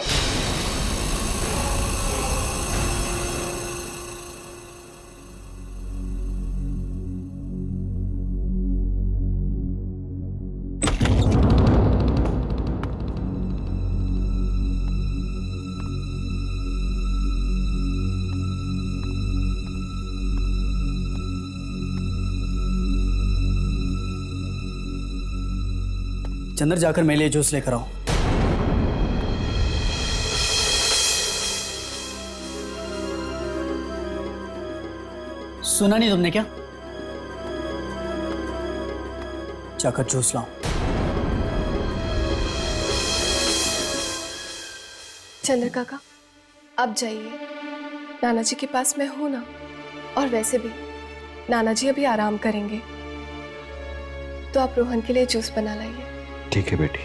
चंदर, जाकर मेरे लिए जूस लेकर आओ। सुना नहीं तुमने क्या? जाकर जूस लाओ। चंद्र काका, आप जाइए, नाना जी के पास मैं हूं ना। और वैसे भी नाना जी अभी आराम करेंगे, तो आप रोहन के लिए जूस बना लाइए। ठीक है बेटी।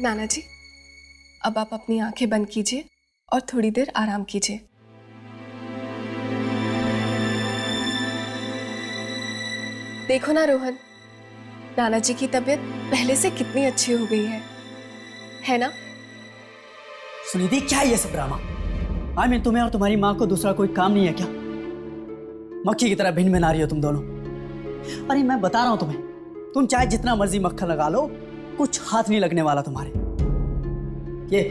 नाना जी, अब आप अपनी आंखें बंद कीजिए और थोड़ी देर आराम कीजिए। देखो ना रोहन, नाना जी की तबीयत पहले से कितनी अच्छी हो गई है ना? सुनिधि, क्या है ये सब ड्रामा? तुम्हें और तुम्हारी माँ को दूसरा कोई काम नहीं है क्या? मक्खी की तरह भिन्न में नारी हो तुम दोनों। अरे मैं बता रहा हूं तुम्हें, तुम चाहे जितना मर्जी मक्खन लगा लो, कुछ हाथ नहीं लगने वाला तुम्हारे। ये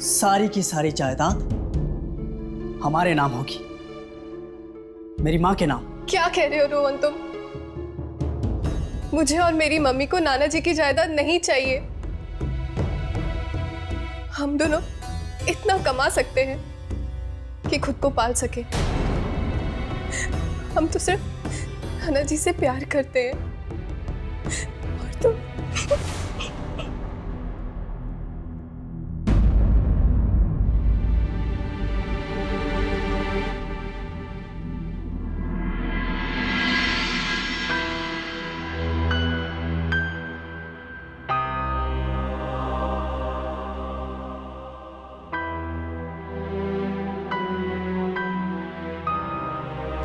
सारी की सारी जायदाद हमारे नाम होगी, मेरी माँ के नाम। क्या कह रहे हो रोहन तुम? मुझे और मेरी मम्मी को नाना जी की जायदाद नहीं चाहिए। हम दोनों इतना कमा सकते हैं कि खुद को पाल सके। हम तो सिर्फ नाना जी से प्यार करते हैं, और तुम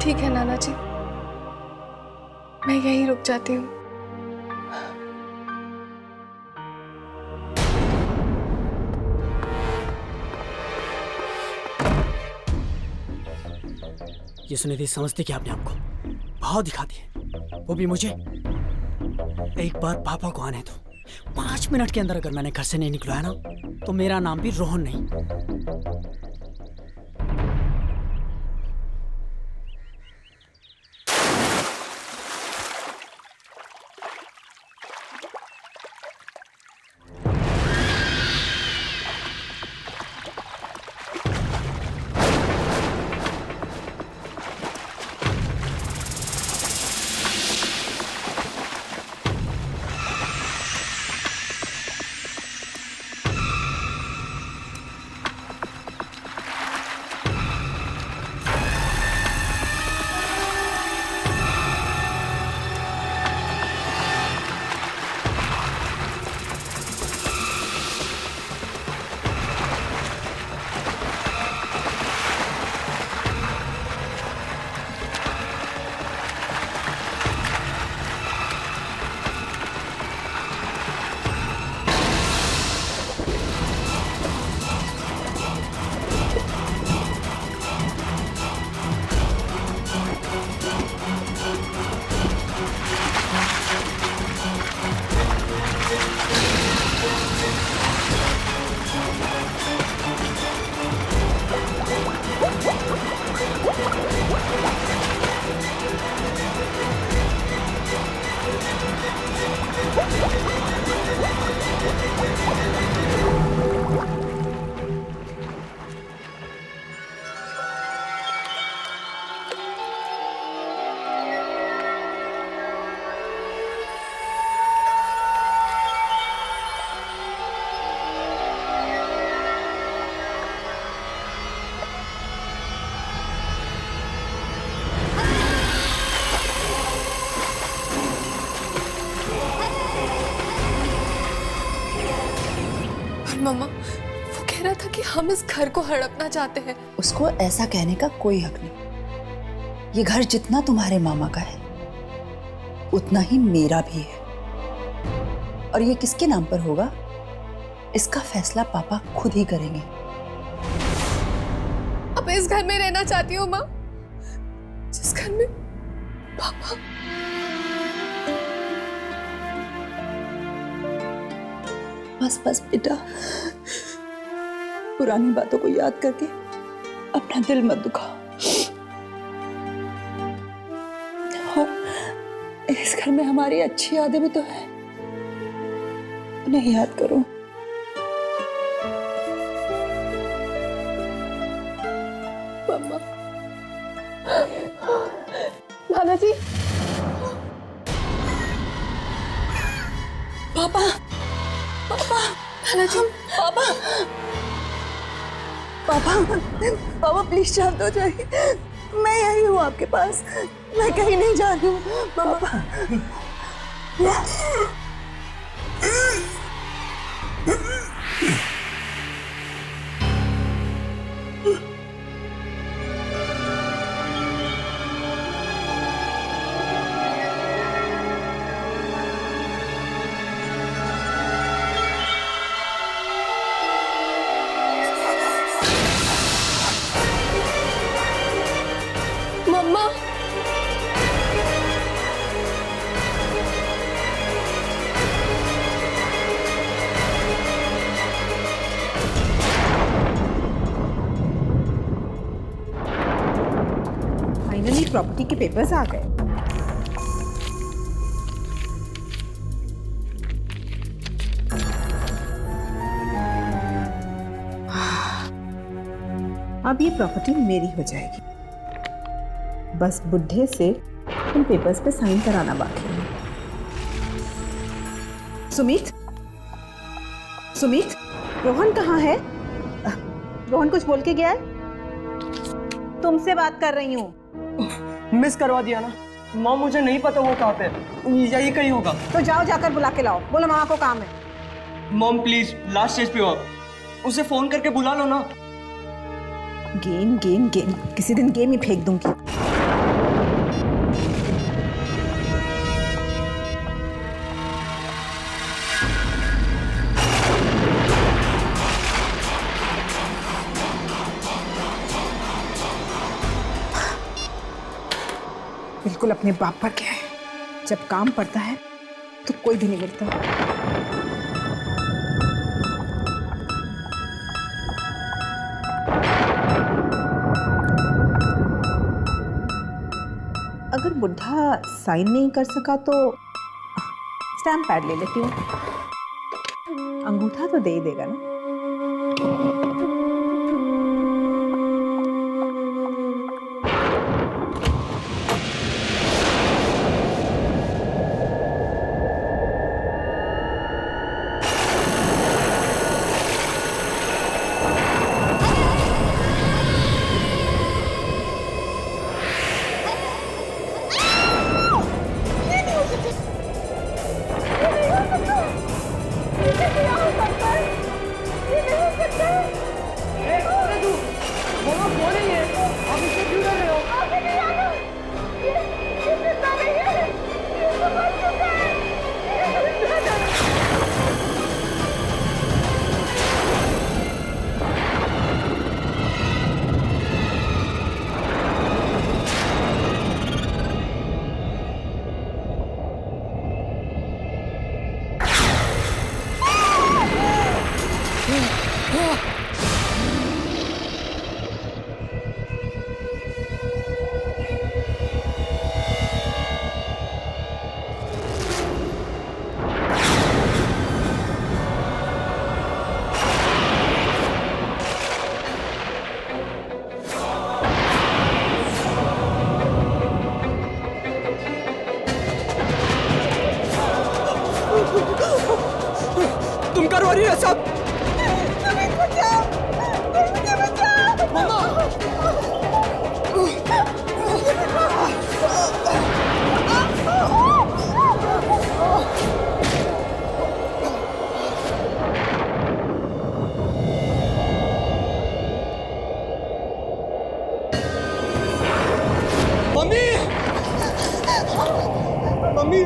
ठीक है नाना जी, मैं यहीं रुक जाती हूँ। ये सुनिधि, समझती क्या अपने आप को? भाव दिखाती है, वो भी मुझे। एक बार पापा को आने दो, 5 मिनट के अंदर अगर मैंने घर से नहीं निकला है ना, तो मेरा नाम भी रोहन नहीं। मम्मा, वो कह रहा था कि हम इस घर को हड़पना चाहते हैं। उसको ऐसा कहने का कोई हक नहीं। ये घर जितना तुम्हारे मामा का है, उतना ही मेरा भी है। और ये किसके नाम पर होगा, इसका फैसला पापा खुद ही करेंगे। अब इस घर में रहना चाहती हूँ माँ, जिस घर में पापा। बस बस बेटा, पुरानी बातों को याद करके अपना दिल मत दुखाओ। और इस घर में हमारी अच्छी यादें भी तो है, उन्हें याद करो। मम्मा, नाना जी, पापा, पापा, नाना जी, पापा, पापा, पापा प्लीज शांत हो जाइए। मैं यही हूँ आपके पास, मैं कहीं नहीं जा रही हूँ। पापा, मम्मा, फाइनली प्रॉपर्टी के पेपर्स आ गए। अब ये प्रॉपर्टी मेरी हो जाएगी। बस बुढ़े से इन पेपर्स पे साइन कराना बाकी है। सुमित, सुमित, रोहन कहाँ है? रोहन कुछ बोल के गया है? तुमसे बात कर रही हूँ। मिस करवा दिया ना माँ, मुझे नहीं पता वो कहाँ पे, यही कहीं होगा। तो जाओ, जाकर बुला के लाओ। बोलो मामा को काम है। मॉम प्लीज, लास्ट स्टेज पे हो, उसे फोन करके बुला लो ना। गेम गेम गेम, किसी दिन गेम ही फेंक दूंगी। बिल्कुल अपने बाप पर क्या है, जब काम पड़ता है तो कोई भी नहीं मिलता। अगर बुढ़ा साइन नहीं कर सका तो स्टैम्प पैड ले लेती हूँ, अंगूठा तो दे ही देगा ना। तुम करो रही है सब। मम्मी मम्मी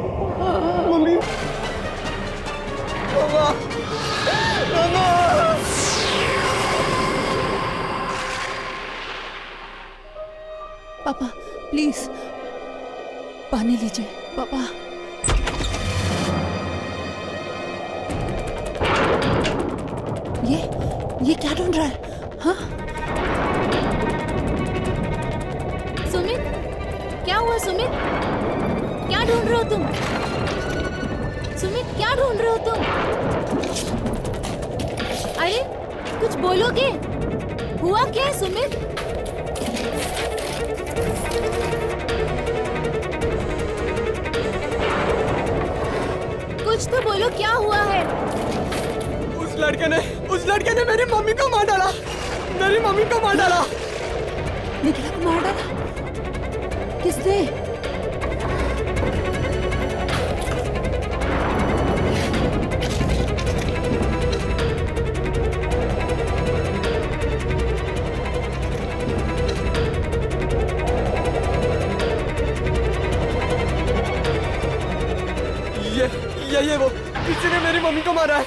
मम्मी मामा मामा पापा प्लीज पानी लीजिए पापा। ये क्या ढूंढ रहा है? हाँ सुमित, क्या हुआ सुमित? क्या ढूंढ रहे हो तुम? सुमित क्या ढूंढ रहे हो तुम? अरे कुछ बोलोगे? हुआ क्या है सुमित? कुछ तो बोलो, क्या हुआ है? उस लड़के ने मेरी मम्मी को मार डाला। मेरी मम्मी को मार डाला। निखिला को मार डाला? किसने? ये वो किसी ने मेरी मम्मी को मारा है,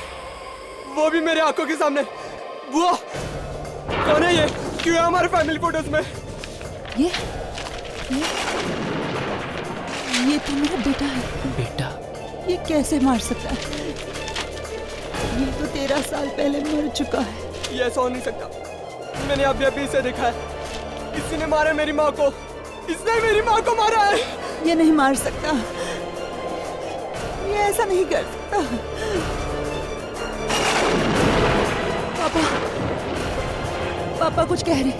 वो भी मेरे आंखों के सामने। बुआ कौन है ये? क्यों है हमारे फैमिली फोटोज में? ये तो मेरा बेटा है। बेटा? ये कैसे मार सकता है? ये तो 13 साल पहले मर चुका है। ये ऐसा हो नहीं सकता। मैंने अभी इसे देखा है। किसी ने मारा मेरी माँ को। इसने मेरी माँ को मारा है। ये नहीं मार सकता, ये ऐसा नहीं कर सकता। पापा कुछ कह रहे,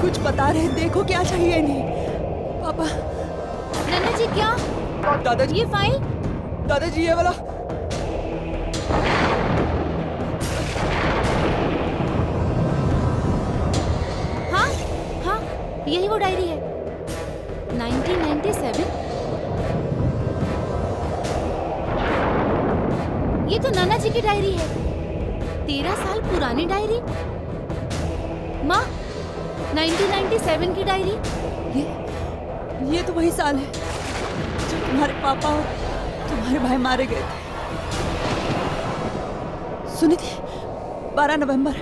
कुछ बता रहे, देखो क्या चाहिए इन्हें। पापा। नन्ना जी क्या? दादाजी ये फाइल? दादाजी ये वाला। हाँ यही वो डायरी है। 1997। ये तो नाना जी की डायरी है। 13 साल पुरानी डायरी। माँ 1997 की डायरी। ये तो वही साल है जब तुम्हारे पापा और तुम्हारे भाई मारे गए थे। सुनी थी? 12 नवंबर।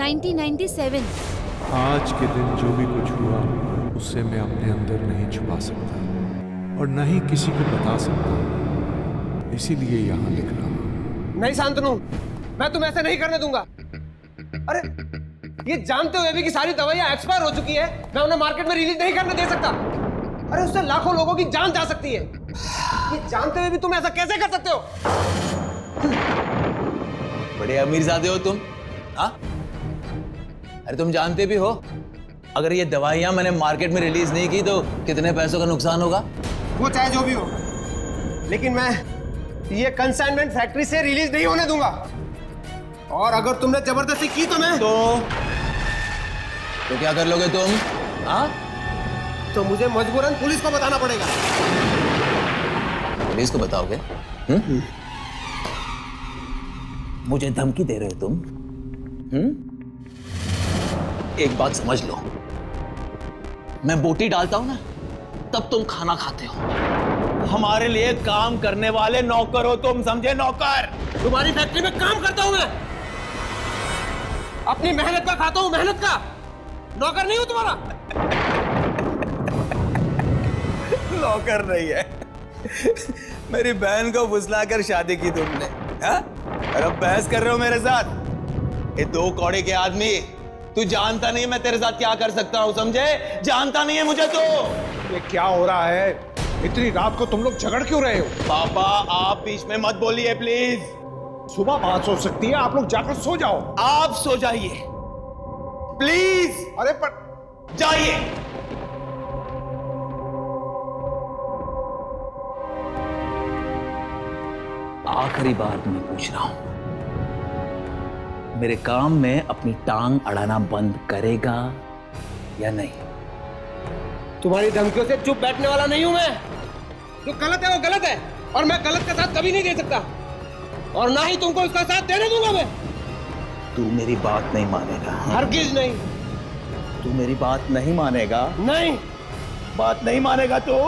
1997। आज के दिन जो भी कुछ हुआ उससे मैं अपने अंदर नहीं छुपा सकता। और न ही किसी को बता सकता, इसीलिए यहां लिख रहा हूं। नहीं शांतनु, मैं तुम्हें ऐसे नहीं करने दूंगा। अरे ये जानते हुए भी कि सारी दवाइयां एक्सपायर हो चुकी है, मैं उन्हें मार्केट में रिलीज नहीं करने दे सकता। अरे उससे लाखों लोगों की जान जा सकती है। ये जानते हुए भी तुम ऐसा कैसे कर सकते हो? बड़े अमीरजादे हो तुम, हाँ? अरे तुम जानते भी हो अगर ये दवाइयां मैंने मार्केट में रिलीज नहीं की तो कितने पैसों का नुकसान होगा? वो चाहे जो भी हो, लेकिन मैं ये कंसाइनमेंट फैक्ट्री से रिलीज नहीं होने दूंगा। और अगर तुमने जबरदस्ती की तो मैं तो क्या कर लोगे तुम? हाँ? तो मुझे मजबूरन पुलिस को बताना पड़ेगा। पुलिस को बताओगे? मुझे धमकी दे रहे हो तुम? एक बात समझ लो, मैं बोटी डालता हूं ना तब तुम खाना खाते हो। हमारे लिए काम करने वाले नौकर हो तुम, समझे? नौकर। तुम्हारी फैक्ट्री में काम करता हूं मैं, अपनी मेहनत का खाता हूं, मेहनत का। नौकर नहीं हूं तुम्हारा। नौकर नहीं है। मेरी बहन को फुसलाकर शादी की तुमने, हाँ? और अब बहस कर रहे हो मेरे साथ? ये दो कौड़े के आदमी, तू जानता नहीं मैं तेरे साथ क्या कर सकता हूं, समझे? जानता नहीं है मुझे तो। ये क्या हो रहा है? इतनी रात को तुम लोग झगड़ क्यों रहे हो? पापा आप बीच में मत बोलिए प्लीज। सुबह बात हो सकती है, आप लोग जाकर सो जाओ। आप सो जाइए प्लीज। अरे पर जाइए। आखिरी बार तुम्हें पूछ रहा हूं, मेरे काम में अपनी टांग अड़ाना बंद करेगा या नहीं? तुम्हारी धमकियों से चुप बैठने वाला नहीं हूं मैं। जो गलत है वो गलत है, और मैं गलत का साथ कभी नहीं दे सकता, और ना ही तुमको इसका साथ देने दूंगा मैं। तू मेरी बात नहीं मानेगा। हरगिज नहीं। तू मेरी बात नहीं मानेगा? नहीं। बात नहीं मानेगा तो?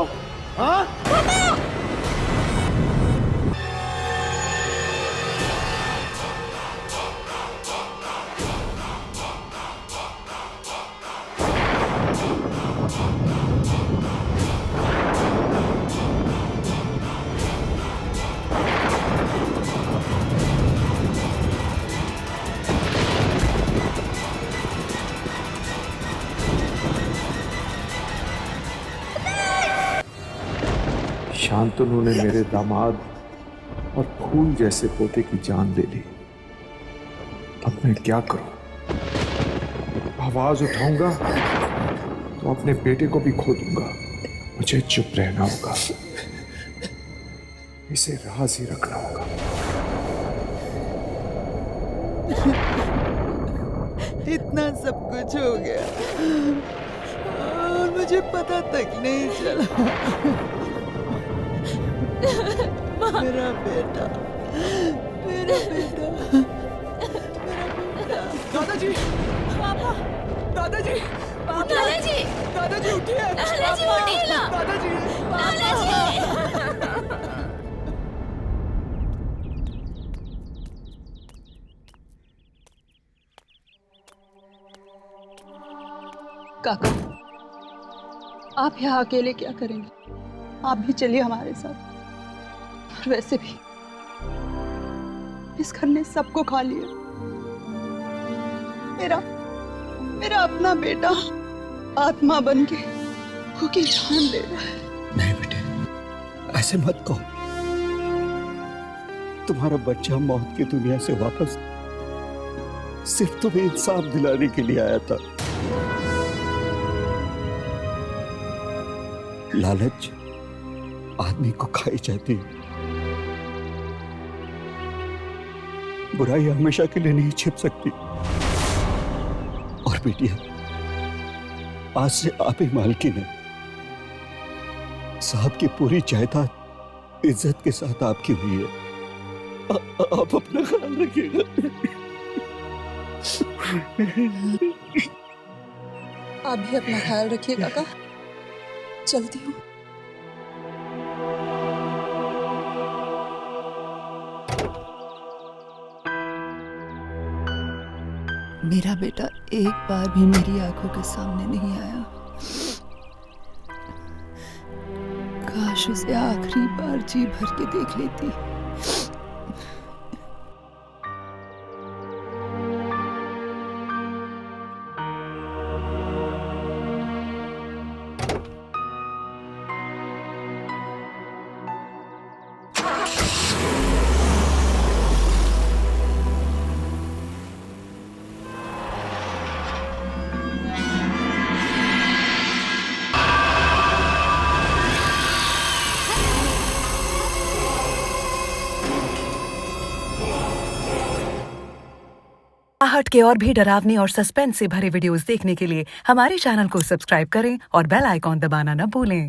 हाँ? शांतनु ने मेरे दामाद और फूल जैसे पोते की जान ले ली। अब मैं क्या करूं? आवाज उठाऊंगा तो अपने बेटे को भी खो दूंगा। मुझे चुप रहना होगा, इसे राज ही रखना होगा। इतना सब कुछ हो गया और मुझे पता तक नहीं चला। मेरा बेटा, मेरा बेटा, दादाजी, पापा, दादाजी, दादाजी, दादाजी उठिए, दादाजी उठिए ना, दादाजी, काका, आप यहाँ अकेले क्या करेंगे? आप भी चलिए हमारे साथ। और वैसे भी इस घर ने सबको खा लिया। मेरा अपना बेटा आत्मा बन के उसकी जान ले रहा है। नहीं बेटे, ऐसे मत कहो। तुम्हारा बच्चा मौत की दुनिया से वापस सिर्फ तुम्हें इंसाफ दिलाने के लिए आया था। लालच आदमी को खाई जाती है। बुराई हमेशा के लिए नहीं छिप सकती। और बेटिया, आज से आप ही मालकिन है। साहब की पूरी जायदाद इज्जत के साथ आपकी हुई है। आप अपना ख्याल रखिएगा। आप भी अपना ख्याल रखिए काका। चलती हूँ। मेरा बेटा एक बार भी मेरी आंखों के सामने नहीं आया। काश काश उसे आखिरी बार जी भर के देख लेती। आहट के और भी डरावनी और सस्पेंस से भरे वीडियोस देखने के लिए हमारे चैनल को सब्सक्राइब करें और बेल आइकॉन दबाना न भूलें।